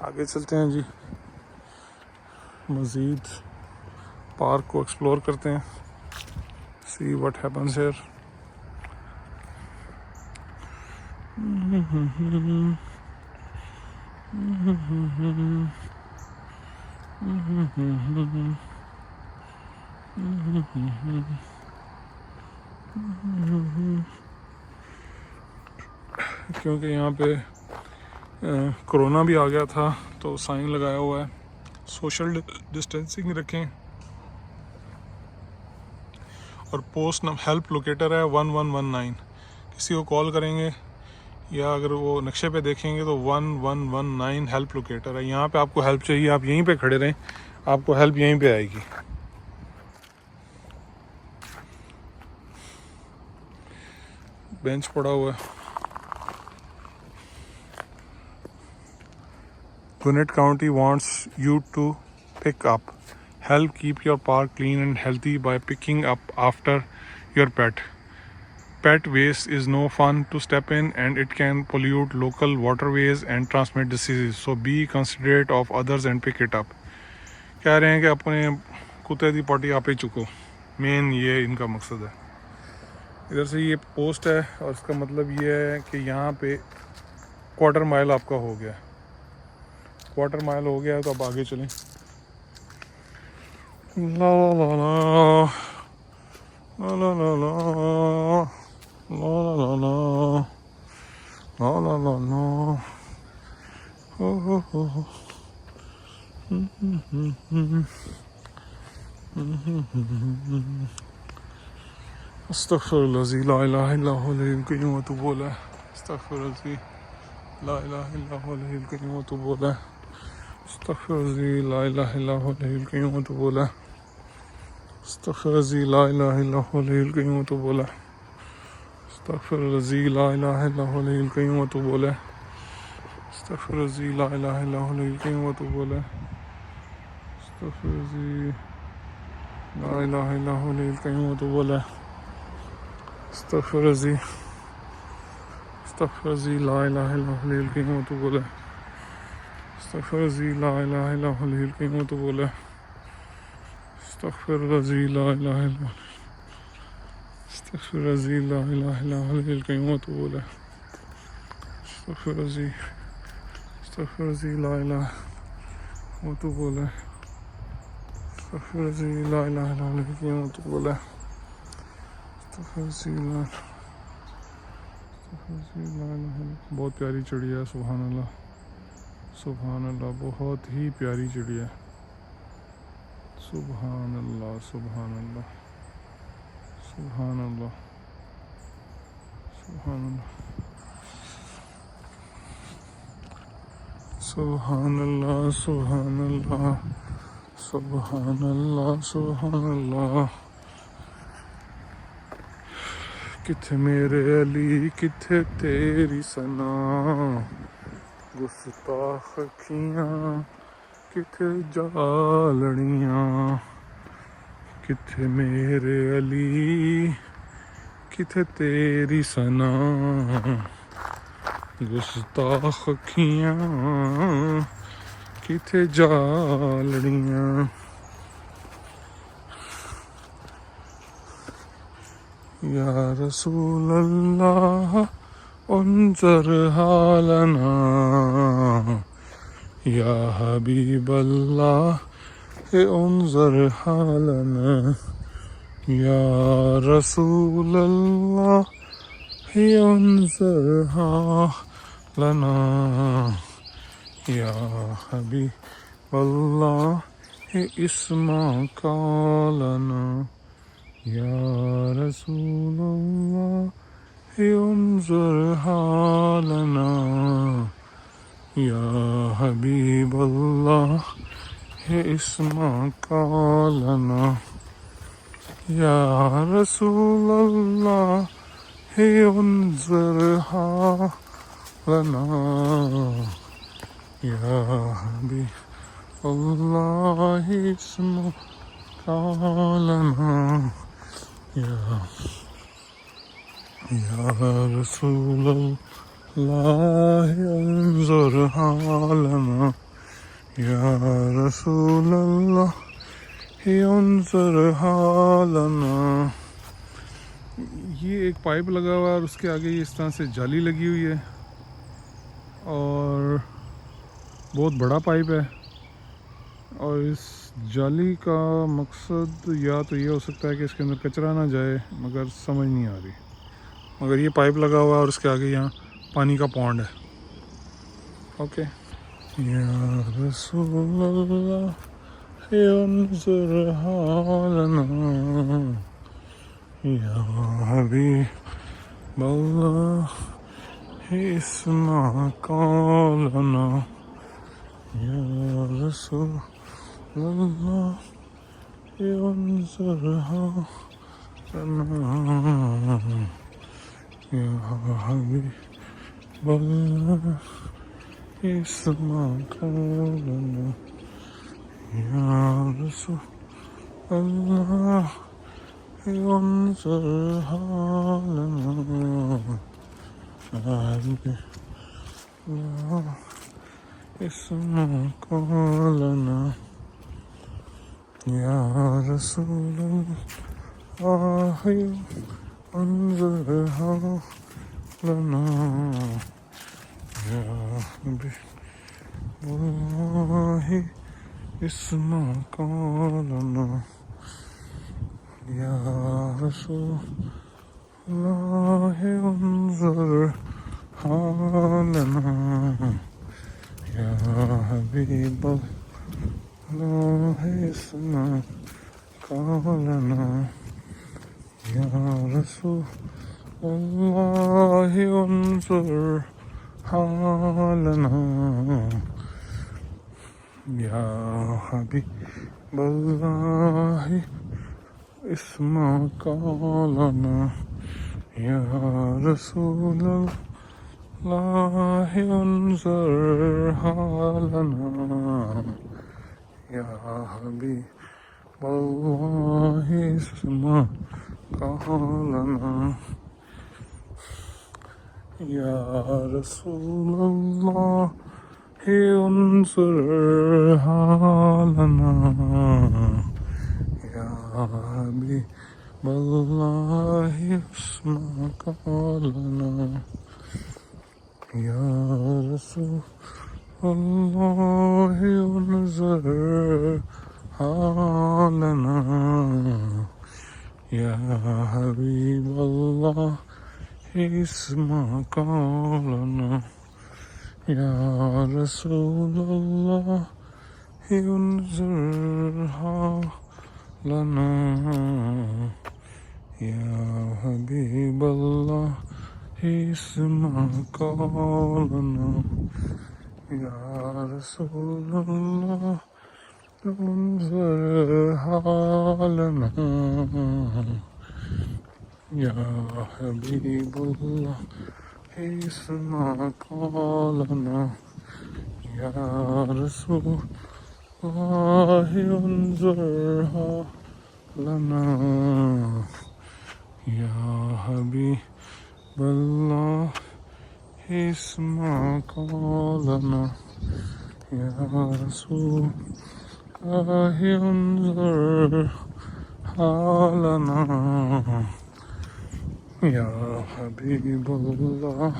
आगे चलते हैं जी, मज़ीद पार्क को एक्सप्लोर करते हैं, सी व्हाट हैपन्स हियर। क्योंकि यहाँ पे कोरोना भी आ गया था तो साइन लगाया हुआ है सोशल डिस्टेंसिंग रखें। और पोस्ट हेल्प लोकेटर है 1119, किसी को कॉल करेंगे या अगर वो नक्शे पे देखेंगे तो 1119 हेल्प लोकेटर है। यहाँ पे आपको हेल्प चाहिए, आप यहीं पे खड़े रहें, आपको हेल्प यहीं पे आएगी। बेंच पड़ा हुआ है। Gwinnett County wants you to pick up. Help keep your park clean and healthy by picking up after your pet. Pet waste is no fun to step in and it can pollute local waterways and transmit diseases. So be considerate of others and pick it up. कह रहे हैं कि अपने कुत्ते की potty आप ही चुको, main ये इनका मकसद है। इधर से ये पोस्ट है और इसका मतलब ये है कि यहाँ पे क्वार्टर माइल आपका हो गया। क्वार्टर माइल हो गया है तो अब आगे चलें। ला ला ला ला ला ला ला ला ला ला ला ला ला हो हो। अस्तगफिरुल्लाह ला इलाहा इल्लल्लाहु अलैहिल क़य्यूम व तूबू अलैह। अस्तगफिरुल्लाह ला इलाहा इल्लल्लाहु अलैहिल क़य्यूम व तूबू अलैह। अस्तगफिरुल्लाह ला इलाहा इल्लल्लाहु अलैहिल क़य्यूम व तूबू अलैह। अस्तगफिरुल्लाह ला इलाहा इल्लल्लाहु अलैहिल क़य्यूम व तूबू अलैह। अस्तगफिरुल्लाह ला इलाहा इल्लल्लाहु अलैहिल क़य्यूम व तूबू अलैह। अस्तगफिरुल्लाह ला इलाहा इल्लल्लाहु अलैहिल क़य्यूम व तूबू अलैह। अस्तगफिरुल्लाह ला इलाहा इल्लल्लाहु अलैहिल क़य्यूम व तूबू अलैह। अस्तगफिरुल्लाह ला इलाहा इल्लल्लाहु अलैहिल क़य्यूम व तूबू अलैह। अस्तगफिरुल्लाह ला इलाहा इल्लल्लाहु अलैहिल क़य्यूम व तूबू अलैह। अस्तगफिरुल्लाह ला इलाहा इल्लल्लाहु अस्तगफिरुल्लाह ला इलाहा इल्लल्लाहु अलैहिल क़य्यूम व तूबू अलैह। अस्तगफिरुल्लाह ला इलाहा व तूबू अलैह। अस्तगफिरुल्लाह ला इलाहा इल्लल्लाहु अलैहिल क़य्यूम व तूबू अलैह। बहुत प्यारी चिड़िया है, सुभान अल्लाह सुभान अल्लाह, बहुत ही प्यारी चिड़िया। सुभान अल्लाह, सुभान अल्लाह, सुभान अल्लाह, सुभान अल्लाह, सुभान अल्लाह, सुभान अल्लाह, सुभान अल्लाह। किथे मेरे अली, किथे तेरी सना, गुस्ताख अखियां किथे जालड़ियां। किथे मेरे अली, किथे तेरी सना, गुस्ताख अखियां किथे जालड़ियां। या रसूल अल्लाह उन्ज़र हालना, या हबीब अल्लाह उन्ज़र हालना। या रसूल अल्लाह उन्ज़र हालना, या हबीब अल्लाह इस्मा कालना। या रसूल अल्लाह उन्ज़र हालना, या हबीब अल्लाह इस्मा कालना। या रसूल अल्लाह उन्ज़र हालना, या हबीब अल्लाह इस्मा कालना। या रसूल अल्लाह उन्ज़र हालना, या रसूल अल्लाह उन्ज़र हालना। ये एक पाइप लगा हुआ है और उसके आगे इस तरह से जाली लगी हुई है और बहुत बड़ा पाइप है। और इस जाली का मकसद या तो ये हो सकता है कि इसके अंदर कचरा ना जाए, मगर समझ नहीं आ रही। मगर ये पाइप लगा हुआ है और उसके आगे यहाँ पानी का पॉन्ड है। ओके। या रसूल अल्लाह उन्ज़र हालना, या हबीब अल्लाह इस्मा कालना। या रसूल अल्लाह उन्ज़र हालना, या हबीब अल्लाह इस्मा कालना। या रसूल अल्लाह उन्ज़र हालना, या हबीब अल्लाह इस्मा कालना। या रसूल अल्लाह उन्ज़र हालना, या हबीब अल्लाह इस्मा कालना। या रसूल अल्लाह उन्ज़र हालना, या हबीब अल्लाह इस्मा कालना। या रसूल अल्लाह उन्ज़र हालना, या हबीब अल्लाह इस्मा कालना। या रसूल अल्लाह उन्ज़र हालना, या हबीब अल्लाह इस्मा कालना। या रसूल अल्लाह उन्ज़र हालना, या हबीब अल्लाह इस्मा कालना। या रसूल अल्लाह उन्ज़र हालना, या हबीब अल्लाह इस्मा कालना। या रसूलल्लाह उन्ज़ुरहा लना या हबीबल्लाह इस्मा कौलना या रसूलल्लाह उन्ज़ुरहा लना या हबीबल्लाह इस्मा कौलना या रसूलल्लाह उन्ज़ुरहा लना या हबीबल्लाह इस्मा कौलना या रसूलल्लाह उन्ज़ुरहा लना या हबीबल्लाह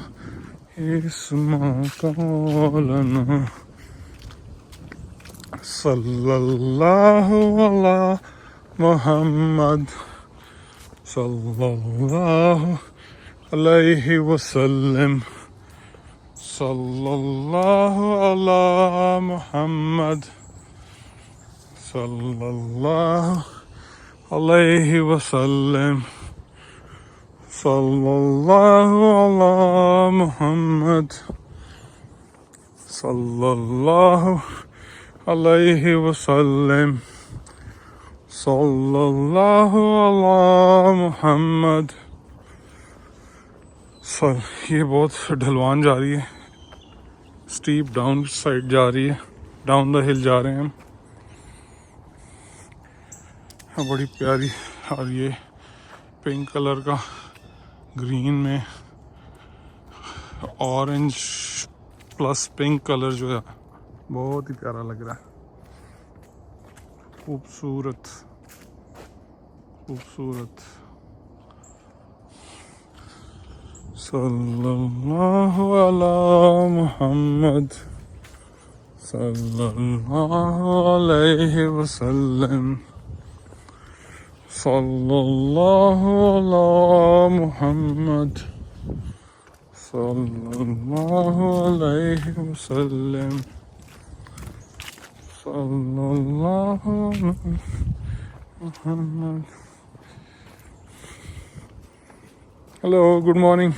इस्मा कौलना सल्लल्लाहु अला मुहम्मद सल्लल्लाहु अलैहि वसल्लम सल्लल्लाहु अला मुहम्मद सल्लल्लाहु अलैहि वसल्लम सल्लल्लाहु अला मुहम्मद सल्लल्लाहु अलैहि वसल्लम सल्लल्लाहु अला मुहम्मद। ये बहुत ढलवान जा रही है, स्टीप डाउन साइड जा रही है, डाउन द हिल जा रहे हैं हम। बड़ी प्यारी, और ये पिंक कलर का ग्रीन में ऑरेंज प्लस पिंक कलर जो है बहुत ही प्यारा लग रहा है, खूबसूरत खूबसूरत। सल्लल्लाहु अला मुहम्मद सल्लल्लाहु अलैहि वसल्लम सल्लल्लाहु अला मुहम्मद सल्लल्लाहु अलैहि वसल्लम सल्लल्लाहु अला मुहम्मद। Hello, good morning.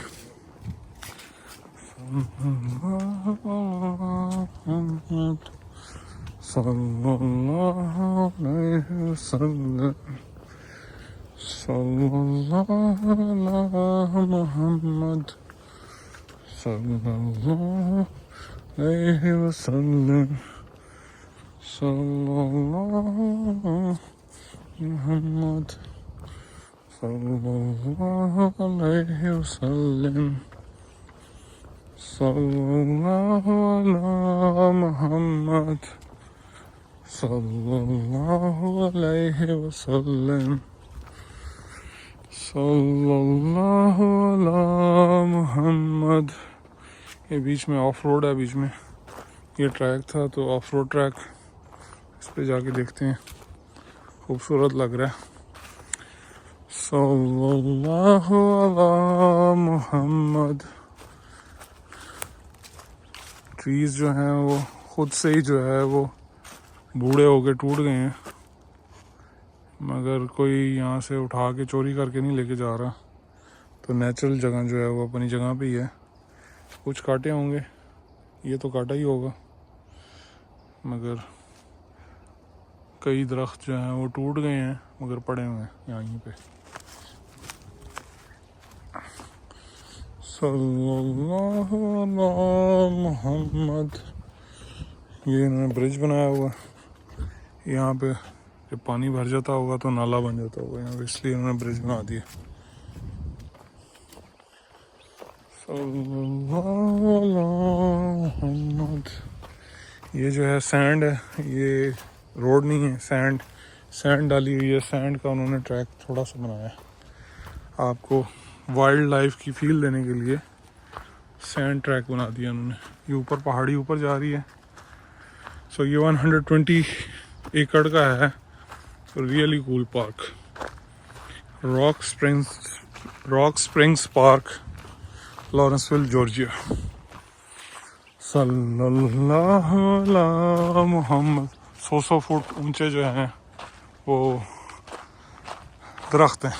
सल्लल्लाहु अलैहि वसल्लम सल्लल्लाहु अला मुहम्मद सल्लल्लाहु अलैहि वसल्लम सल्लल्लाहु मुहम्मद सल्लल्लाहु अलैहि वसल्लम सल्लल्लाहु अला मुहम्मद सल्लल्लाहु अलैहि वसल्लम सल्लल्लाहु अला मुहम्मद। ये बीच में ऑफ रोड है, बीच में ये ट्रैक था, तो ऑफ रोड ट्रैक, इस पे जाके देखते हैं, खूबसूरत लग रहा है। सल्लल्लाहु अला मुहम्मद। ट्रीज जो हैं वो खुद से ही जो है वो बूढ़े होके टूट गए हैं, मगर कोई यहाँ से उठा के चोरी करके नहीं लेके जा रहा, तो नेचुरल जगह जो है वो अपनी जगह पे ही है। कुछ काटे होंगे, ये तो काटा ही होगा, मगर कई दरख्त जो हैं वो टूट गए हैं, मगर पड़े हुए हैं यहीं पे। सल्लल्लाहु अला मुहम्मद। ये इन्होंने ब्रिज बनाया हुआ, यहाँ पे जब पानी भर जाता होगा तो नाला बन जाता होगा यहाँ पे, इसलिए इन्होंने ब्रिज बना दिया। सल्लल्लाहु अला मुहम्मद। ये जो है सैंड है, ये रोड नहीं है, सैंड डाली हुई है। सैंड का उन्होंने ट्रैक थोड़ा सा बनाया है, आपको वाइल्ड लाइफ की फील देने के लिए सैंड ट्रैक बना दिया उन्होंने। ये ऊपर पहाड़ी ऊपर जा रही है। सो ये 120 एकड़ का है, really cool park, Rock Springs Park, Lawrenceville Georgia. सल्लल्लाहु अला मोहम्मद। 100 फुट ऊंचे जो हैं वो दरख्त हैं।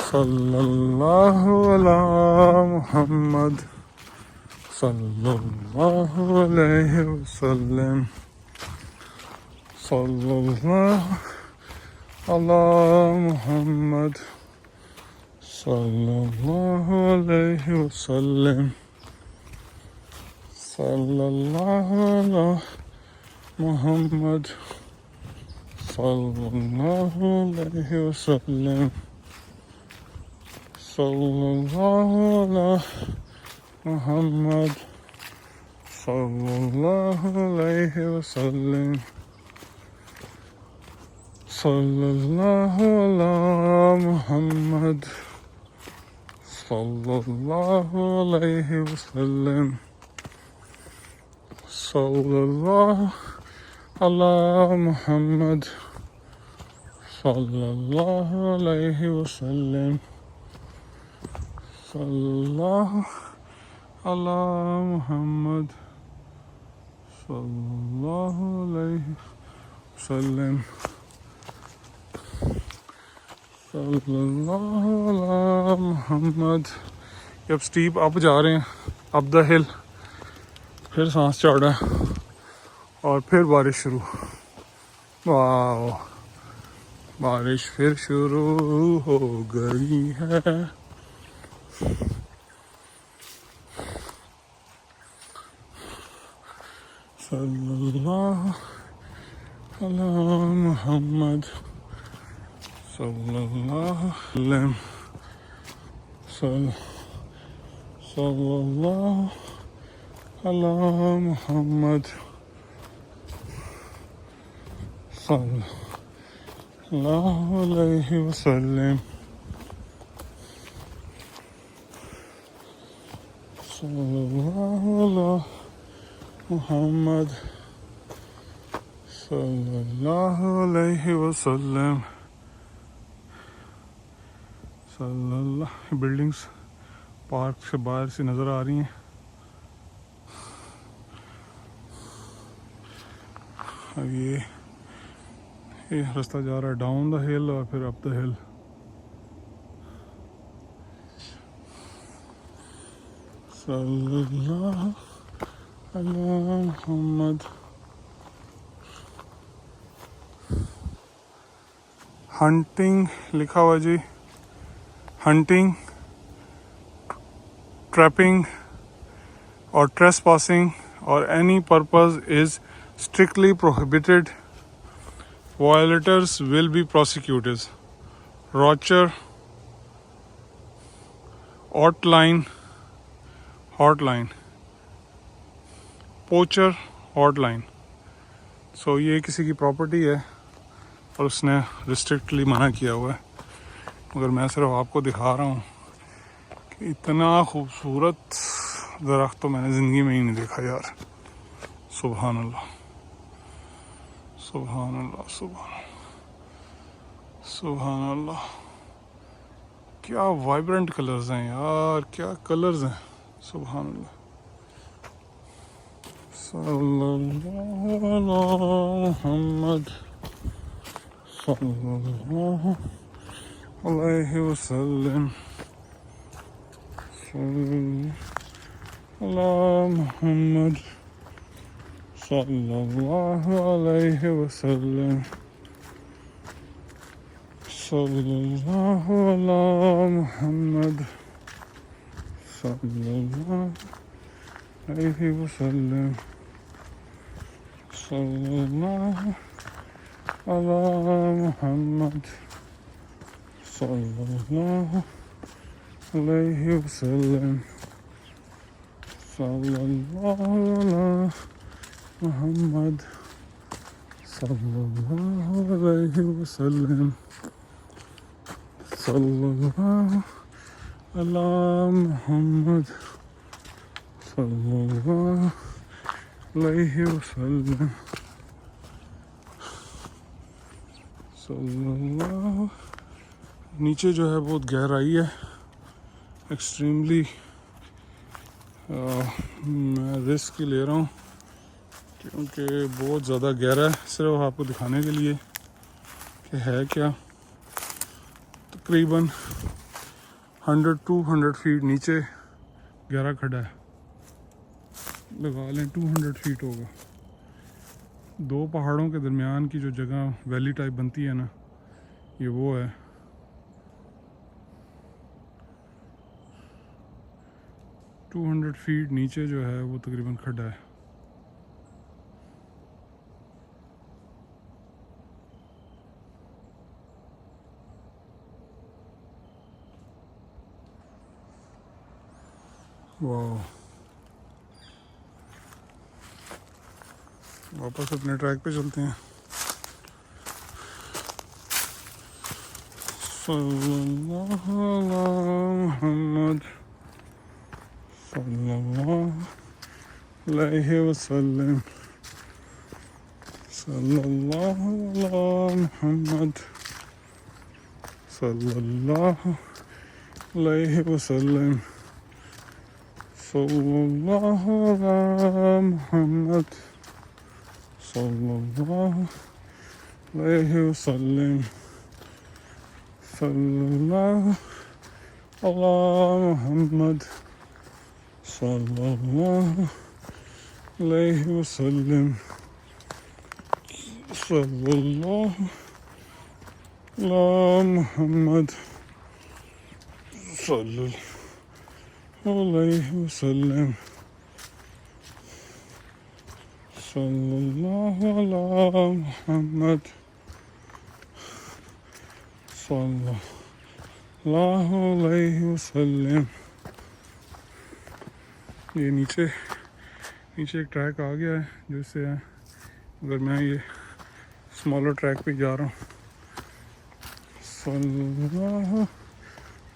सल्लल्लाहु अला मोहम्मद सल्लल्लाहु अलैहि वसल्लम। सल्लल्लाहु अला मोहम्मद सल्लल्लाहु अलैहि वसल्लम। सल्लल्लाहु अला मोहम्मद सल्लल्लाहु अलैहि वसल्लम। सल्लल्लाहु अला मोहम्मद सल्लल्लाहु अलैहि वसल्लम। सल्लल्लाहु अला मोहम्मद सल्लल्लाहु अलैहि वसल्लम। सल्लल्लाहु अला मोहम्मद सल्लल्लाहु अलैहि वसल्लम। सल्लल्लाहु अला मोहम्मद सल्लल्लाहु अलैहि वसल्लम। सल्लल्लाहु अला मोहम्मद। अब स्टीप अप जा रहे हैं, अप द हिल। फिर सांस चढ़ा और फिर बारिश शुरू। वाह, बारिश फिर शुरू हो गई है। सल्लल्लाहु अला मोहम्मद सल्लल्लाहु अलैहि वसल्लम। सल्लल्लाहु अला मोहम्मद सल्लल्लाहु अलैहि वसल्लम। सल्लल्लाहु अला मोहम्मद सल्लल्लाहु अलैहि वसल्लम। सल्लल्लाहु। बिल्डिंग्स पार्क से बाहर से नज़र आ रही हैं। अब ये रास्ता जा रहा है डाउन द हिल और फिर अप द हिल। सल्लल्लाहु अला मोहम्मद। हंटिंग लिखा हुआ जी। Hunting, trapping or trespassing or any purpose is strictly prohibited. Violators will be prosecuted. Rocher, hotline, poacher, hotline. So ये किसी की प्रॉपर्टी है और उसने रिस्ट्रिक्टली मना किया हुआ है, मगर मैं सिर्फ आपको दिखा रहा हूँ कि इतना खूबसूरत दरख्त तो मैंने ज़िंदगी में ही नहीं देखा यार। सुभान अल्लाह, सुभान अल्लाह, सुभान अल्लाह। क्या वाइब्रेंट कलर्स हैं यार, क्या कलर्स हैं। सुभान अल्लाह। सल्लल्लाहु अला मुहम्मद सल्लल्लाहु अलैहि वसल्लम। अला मुहम्मद सल्लल्लाहु अलैहि वसल्लम। सल्लल्लाहु अला मुहम्मद सल्लल्लाहु अलैहि वसल्लम। सल्लल्लाहु अला मुहम्मद सल्लल्लाहु अलैहि वसल्लम। सल्लल्लाहु अला मुहम्मद सल्लल्लाहु अलैहि वसल्लम। सल्लल्लाहु अला मुहम्मद सल्लल्लाहु अलैहि वसल्लम। सल्लल्लाहु। नीचे जो है बहुत गहराई है, एक्सट्रीमली मैं रिस्क ही ले रहा हूँ क्योंकि बहुत ज़्यादा गहरा है, सिर्फ आपको दिखाने के लिए कि है क्या। तकरीबन 100-200 फीट नीचे गहरा खड्डा है, लगा लें 200 फीट होगा। दो पहाड़ों के दरमियान की जो जगह वैली टाइप बनती है ना, ये वो है। टू 200 फीट नीचे जो है वो तकरीबन खड्डा है। वाह, वापस अपने ट्रैक पे चलते हैं। सल्लल्लाहु अला मुहम्मद सल्लल्लाहु अलैहि वसल्लम, सल्लल्लाहु अला मुहम्मद सल्लल्लाहु अलैहि वसल्लम, सल्लल्लाहु अला मुहम्मद सल्लल्लाहु अलैहि वसल्लम, सल्लल्लाहु अला मुहम्मद सल्लल्लाहु अलैहि वसल्लम, सल्लल्लाहु अला मुहम्मद सल्लल्लाहु अलैहि वसल्लम, सल्लल्लाहु अला मुहम्मद सल्लल्लाहु अलैहि वसल्लम। ये नीचे एक ट्रैक आ गया है जिससे अगर मैं ये स्मॉलर ट्रैक पे जा रहा हूँ। सल्लल्लाहु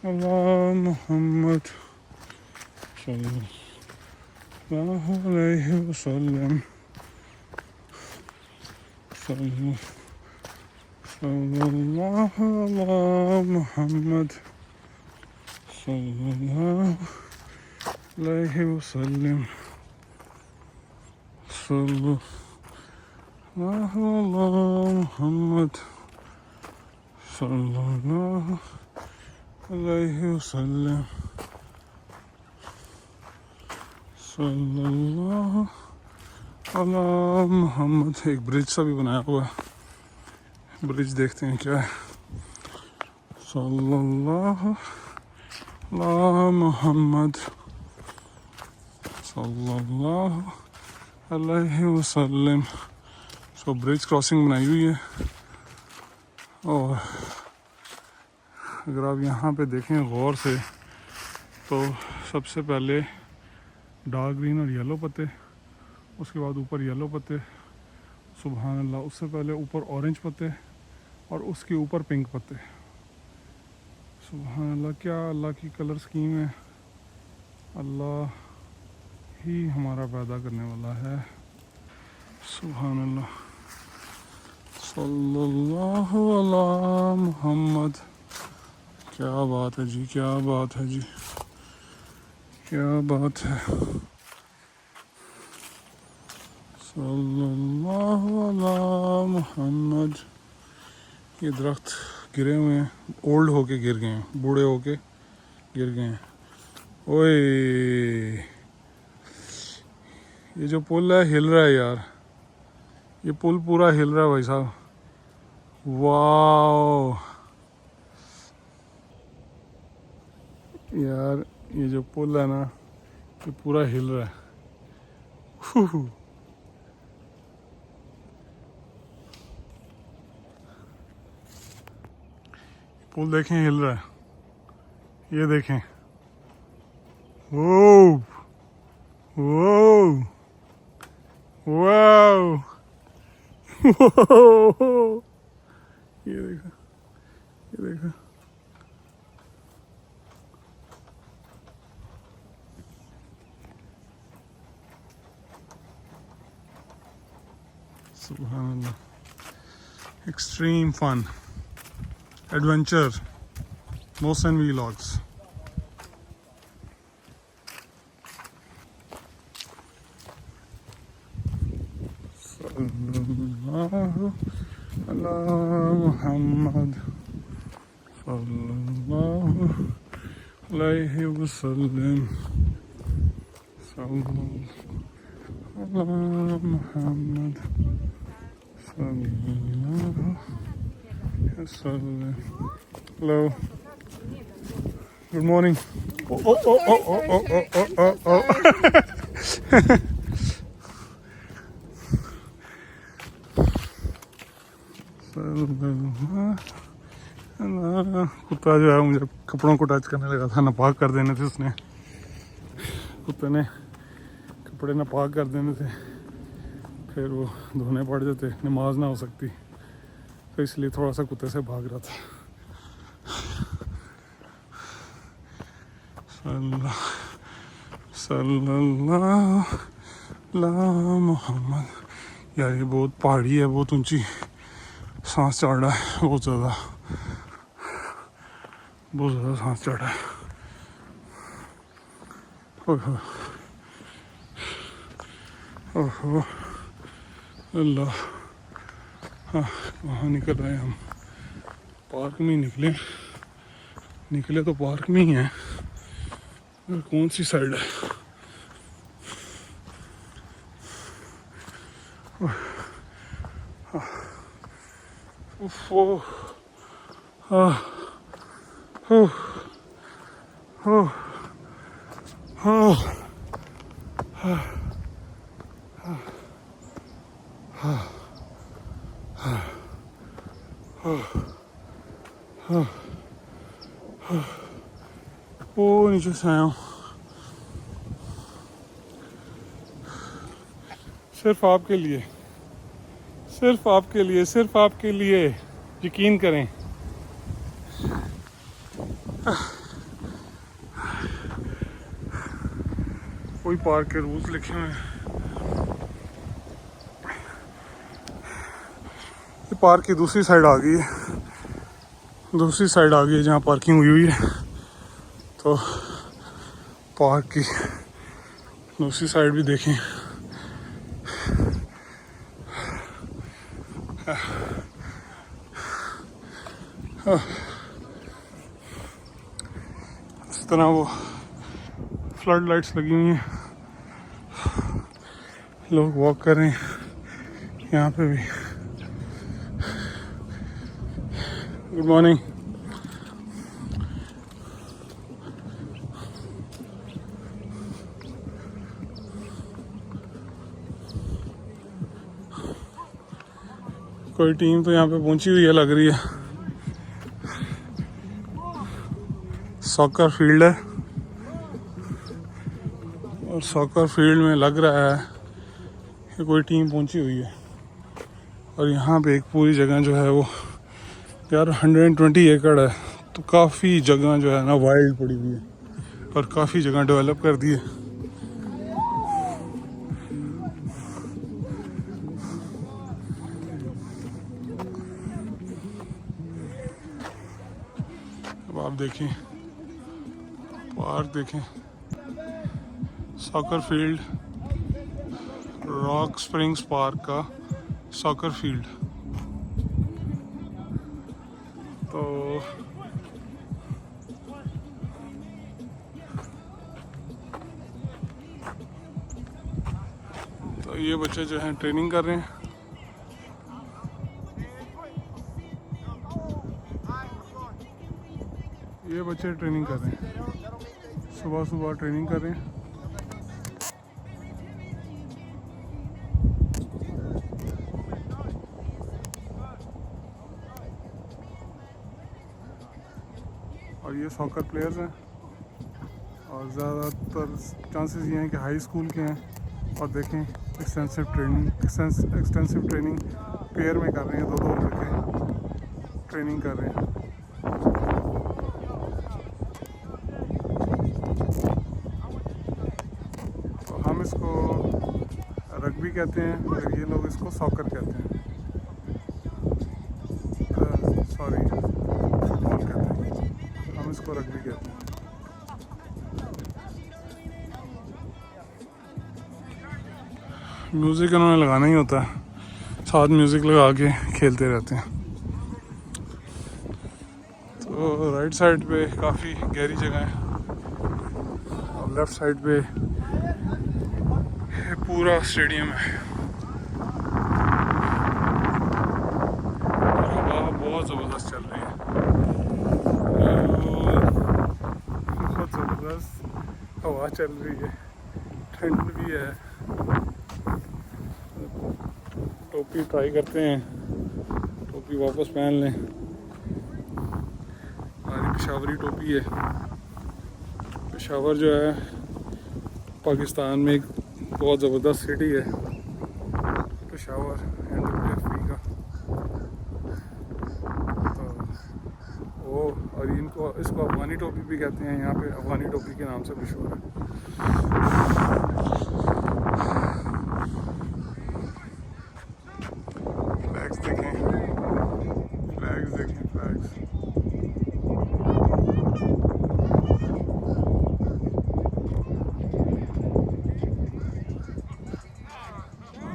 अला मुहम्मद सल्लल्लाहु अलैहि वसल्लम, सल्लल्लाहु अला मुहम्मद सल्लल्लाहु अलैहि वसल्लम, सल्लल्लाहु अला मुहम्मद सल्लल्लाहु अलैहि वसल्लम, सल्लल्लाहु अला मुहम्मद। एक ब्रिज सा भी बनाया हुआ है, ब्रिज देखते हैं क्या है। सल्लल्लाहु अला मुहम्मद सल्लल्लाहु अलैहि वसल्लम। सो ब्रिज क्रॉसिंग बनाई हुई है, और अगर आप यहाँ पे देखें गौर से तो सबसे पहले डार्क ग्रीन और येलो पत्ते, उसके बाद ऊपर येलो पत्ते, सुभान अल्लाह, उससे पहले ऊपर ऑरेंज पत्ते और उसके ऊपर पिंक पत्ते। सुभान अल्लाह, क्या अल्लाह की कलर स्कीम है। अल्लाह ही हमारा पैदा करने वाला है। सुभान अल्लाह, सल्लल्लाहु अला मुहम्मद। क्या बात है जी, क्या बात है जी, क्या बात है। सल्लल्लाहु अला मुहम्मद। ये दरख्त गिरे हुए हैं, ओल्ड होके गिर गए हैं, बूढ़े होके गिर गए हैं। ओए, ये जो पुल है हिल रहा है यार, ये पुल पूरा हिल रहा है भाई साहब। वाह यार, ये जो पुल है ना, ये पूरा हिल रहा है। पुल देखें हिल रहा है, ये देखें। वो वो वाओ, ये देखो, ये देखो। सुभान अल्लाह, extreme fun adventure, Mohsin vlogs. अला मुहम्मद सल्लल्लाहु अलैहि वसल्लम सल्लल्लाहु अला मुहम्मद सल्लल्लाहु अलैहि वसल्लम। Hello, good morning. ओ ओ ओ ओ ओ ओ ओ ओ ओ कुत्ता जो है मुझे कपड़ों को टच करने लगा था, नापाक कर देने थे उसने, कुत्ते ने कपड़े नापाक कर देने थे, फिर वो धोने पड़ जाते, नमाज ना हो सकती, तो इसलिए थोड़ा सा कुत्ते से भाग रहा था। सल्लल्लाहु अला मुहम्मद। यार ये बहुत पहाड़ी है, बहुत ऊंची, सांस चढ़ रहा है बहुत ज़्यादा सांस चढ़ रहा है। ओहो ओहो अल्लाह। हाँ, वहाँ निकल आए हम, पार्क में निकले तो पार्क में ही हैं, कौन सी साइड है? ओह हाँ हाँ हाँ हाँ वो नीचे से आया हूँ सिर्फ आपके लिए, सिर्फ आपके लिए, सिर्फ आपके लिए, यकीन करें। कोई पार्क के रूल्स लिखे हुए हैं। ये पार्क की दूसरी साइड आ गई है, जहाँ पार्किंग हुई है, तो पार्क की दूसरी साइड भी देखें। इस तरह वो फ्लड लाइट्स लगी हुई हैं, लोग वॉक कर रहे हैं यहाँ पे भी। Good morning. कोई टीम तो यहाँ पे पहुंची हुई है, लग रही है। सॉकर फील्ड है और सॉकर फील्ड में लग रहा है कि कोई टीम पहुंची हुई है। और यहाँ पे एक पूरी जगह जो है वो यार 120 एकड़ है, तो काफ़ी जगह जो है ना वाइल्ड पड़ी हुई है और काफ़ी जगह डेवलप कर दी है। अब आप देखें, पार्क देखें, soccer field, rock Springs park का सॉकर फील्ड। तो ये बच्चे जो हैं ट्रेनिंग कर रहे हैं। ये बच्चे ट्रेनिंग कर रहे हैं, सुबह सुबह ट्रेनिंग कर रहे हैं। और ये सॉकर प्लेयर्स हैं और ज़्यादातर चांसेस ये हैं कि हाई स्कूल के हैं। और देखें एक्सटेंसिव ट्रेनिंग पेयर में कर रहे हैं, दो लड़के ट्रेनिंग कर रहे हैं। तो हम इसको रग्बी कहते हैं और ये लोग इसको सॉकर कहते हैं, सॉरी फुटबॉल कहते हैं, हम इसको रग्बी कहते हैं। म्यूज़िक इन्होंने लगाना ही होता है, साथ म्यूज़िक लगा के खेलते रहते हैं। तो राइट साइड पे काफ़ी गहरी जगह है और लेफ़्ट साइड पे पूरा स्टेडियम है और हवा बहुत ज़बरदस्त चल रही है, बहुत ज़बरदस्त हवा चल रही है, ठंड भी है। टोपी ट्राई करते हैं, टोपी वापस पहन लें। हमारी पेशावरी टोपी है। पेशावर जो है पाकिस्तान में एक बहुत ज़बरदस्त सिटी है, पेशावर NWFP का। तो वो और इसको अफगानी टोपी भी कहते हैं, यहाँ पे अफगानी टोपी के नाम से मशहूर है। फ्लैग्स देखें, फ्लैग्स देखें, फ्लैग्स।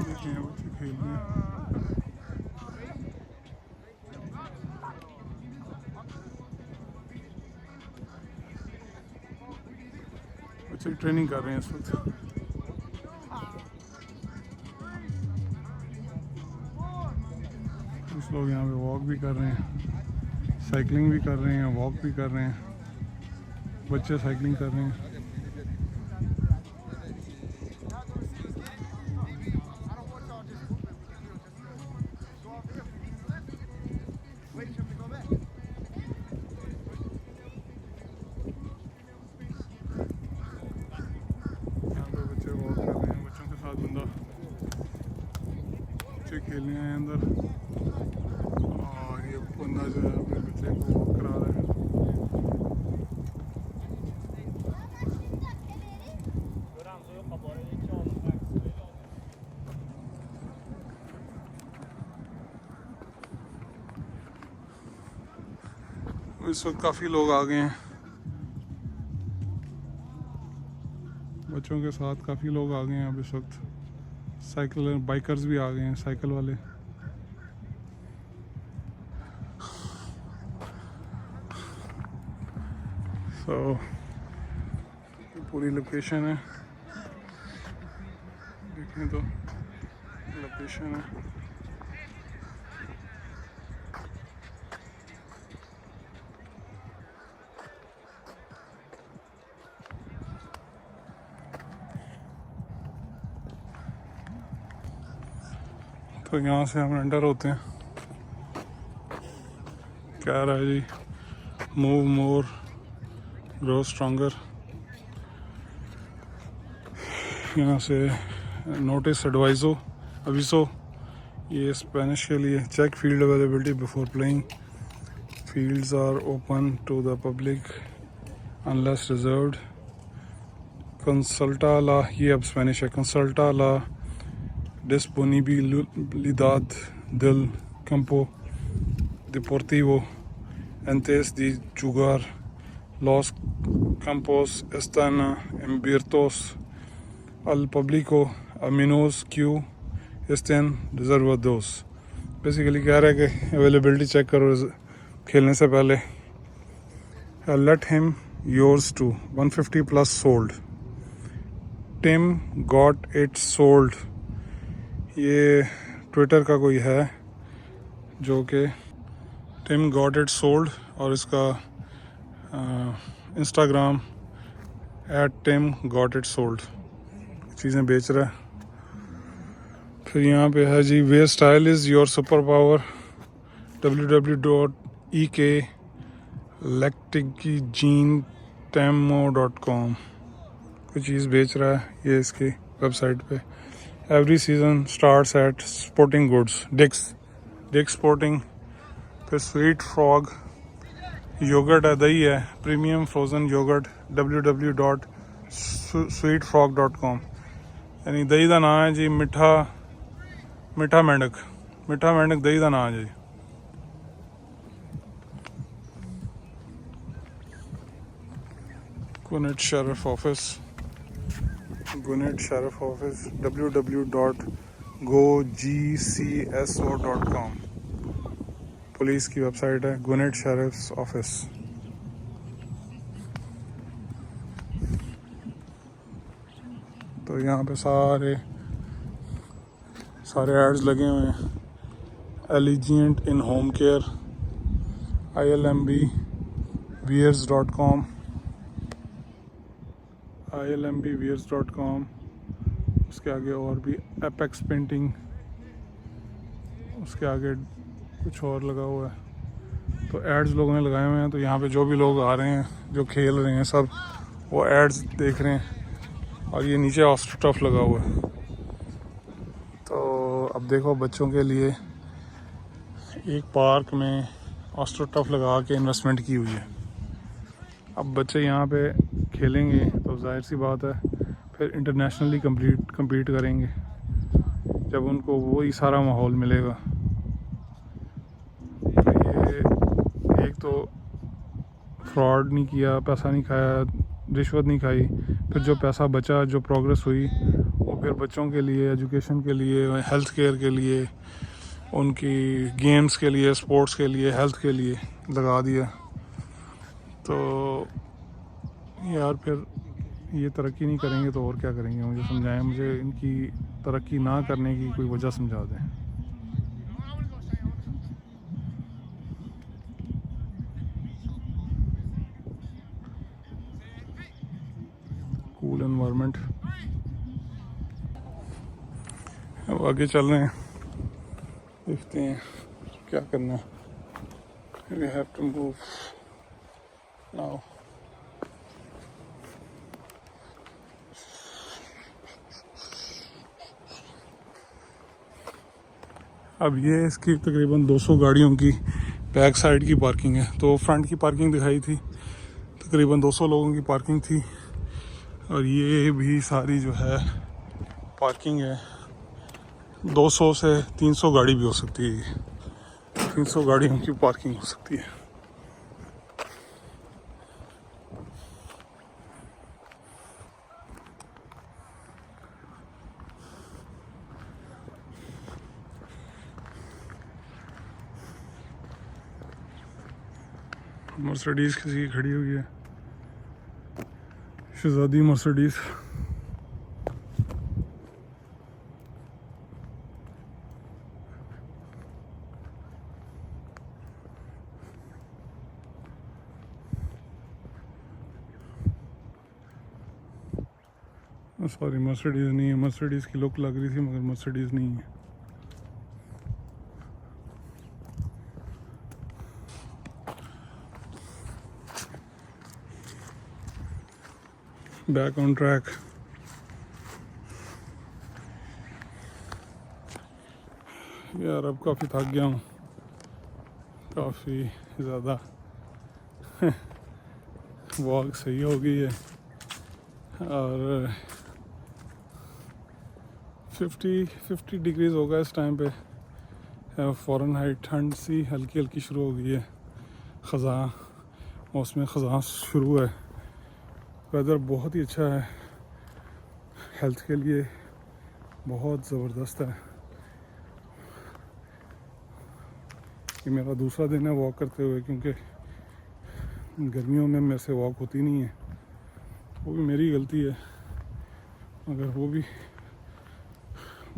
देखें बच्चे खेल रहे हैं। बच्चे ट्रेनिंग कर रहे हैं इस वक्त। कुछ लोग यहाँ पे वॉक भी कर रहे हैं, साइकिलिंग भी कर रहे हैं, वॉक भी कर रहे हैं। बच्चे साइकिलिंग कर रहे हैं। यहाँ पे बच्चे वॉक कर रहे हैं, बच्चों के साथ बंदा, बच्चे खेलने आए अंदर और ये बंदा जो है अपने बच्चे को वॉक करा रहा है। इस वक्त काफ़ी लोग आ गए हैं, बच्चों के साथ काफ़ी लोग आ गए हैं अब इस वक्त। साइकिल बाइकर्स भी आ गए हैं, साइकिल वाले। तो पूरी लोकेशन है, देखें तो लोकेशन है। तो यहाँ से हम एंटर होते हैं। क्या रहा है जी, मूव मोर ग्रो स्ट्रॉन्गर। यहाँ से नोटिस अविसो, ये स्पेनिश के लिए। Check field availability before playing, fields are open to the public unless reserved. कंसल्टा ला, ये अब स्पेनिश है, कंसल्टा ला disponibilidad del campo deportivo antes de jugar. Los campos están abiertos al público a menos que estén reservados. Basically कह रहा है कि अवेलेबिलिटी चेक करो खेलने से पहले। Let him yours too, 150 plus sold. Tim got it sold. ये Twitter का कोई है जो कि टिम गॉट इट सोल्ड, और इसका Instagram @Tim got it sold चीज़ें बेच रहा है। फिर यहाँ पे है जी, way style is your super power, www.ekelacticgene.com कोई चीज़ बेच रहा है ये इसकी वेबसाइट पे। Every season starts at sporting goods, Dix sporting. फिर स्वीट फ्रॉग योगर्ट है, दही है, प्रीमियम फ्रोज़न योगर्ट, www.sweetfrog.com। यानी दही का नाम है जी मिठा मेंढक दही का नाम है जी। Gwinnett sheriff office, www.gunnet gogcso.com police की वेबसाइट है, गुनेट शेरिफ्स ऑफिस। तो यहाँ पे सारे एड्स लगे हुए हैं। एलिजेंट इन होम केयर, ILMB wears.com, उसके आगे और भी एपेक्स पेंटिंग, उसके आगे कुछ और लगा हुआ है। तो एड्स लोगों ने लगाए हुए हैं। तो यहाँ पे जो भी लोग आ रहे हैं, जो खेल रहे हैं, सब वो एड्स देख रहे हैं। और ये नीचे ऑस्ट्रोटर्फ लगा हुआ है। तो अब देखो, बच्चों के लिए एक पार्क में ऑस्ट्रोटर्फ लगा के इन्वेस्टमेंट की हुई है। अब बच्चे यहाँ पे खेलेंगे तो जाहिर सी बात है फिर इंटरनेशनली compete करेंगे जब उनको वही सारा माहौल मिलेगा। तो ये एक तो फ्रॉड नहीं किया, पैसा नहीं खाया, रिश्वत नहीं खाई, फिर जो पैसा बचा, जो प्रोग्रेस हुई, वो फिर बच्चों के लिए, एजुकेशन के लिए, हेल्थ केयर के लिए, उनकी गेम्स के लिए, स्पोर्ट्स के लिए, हेल्थ के लिए लगा दिया। तो यार फिर ये तरक्की नहीं करेंगे तो और क्या करेंगे? मुझे समझाएं, मुझे इनकी तरक्की ना करने की कोई वजह समझा दें। Cool environment. अब आगे चल रहे हैं, देखते हैं क्या करना है। We have to move now. अब ये इसकी तकरीबन 200 गाड़ियों की बैक साइड की पार्किंग है। तो फ्रंट की पार्किंग दिखाई थी, तकरीबन 200 लोगों की पार्किंग थी। और ये भी सारी जो है पार्किंग है, 200 से 300 गाड़ी भी हो सकती है। 300 गाड़ियों की पार्किंग हो सकती है। मर्सिडीज़ किसी की खड़ी हुई है, शहजादी मर्सिडीज़। सॉरी, मर्सिडीज़ नहीं है। मर्सिडीज़ की लुक लग रही थी मगर मर्सिडीज़ नहीं है। Back on track. यार अब काफ़ी थक गया हूँ, काफ़ी ज़्यादा। वॉक सही हो गई है और 50 डिग्रीज़ होगा इस टाइम पे। फ़ॉरेनहाइट ठंड सी हल्की हल्की शुरू हो गई है। ख़ज़ां, मौसम ख़ज़ां शुरू है। वेदर बहुत ही अच्छा है, हेल्थ के लिए बहुत ज़बरदस्त है। ये मेरा दूसरा दिन है वॉक करते हुए, क्योंकि गर्मियों में मेरे से वॉक होती नहीं है। वो भी मेरी गलती है, मगर वो भी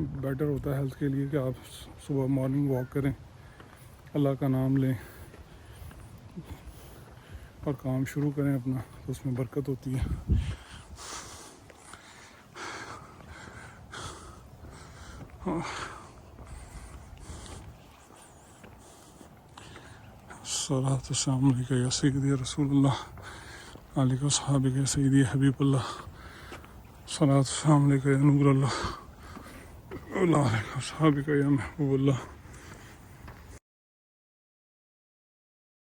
बेटर होता है हेल्थ के लिए कि आप सुबह मॉर्निंग वॉक करें, अल्लाह का नाम लें और काम शुरू करें अपना, तो उसमें बरकत होती है। सलातो सलाम अलैका या सय्यदी रसूलुल्लाह अलैका अस्हाबिका सय्यदी हबीबुल्लाह, सलातो सलाम अलैका या नूरुल्लाह, अलैका अस्हाबिका या महबूबुल्लाह।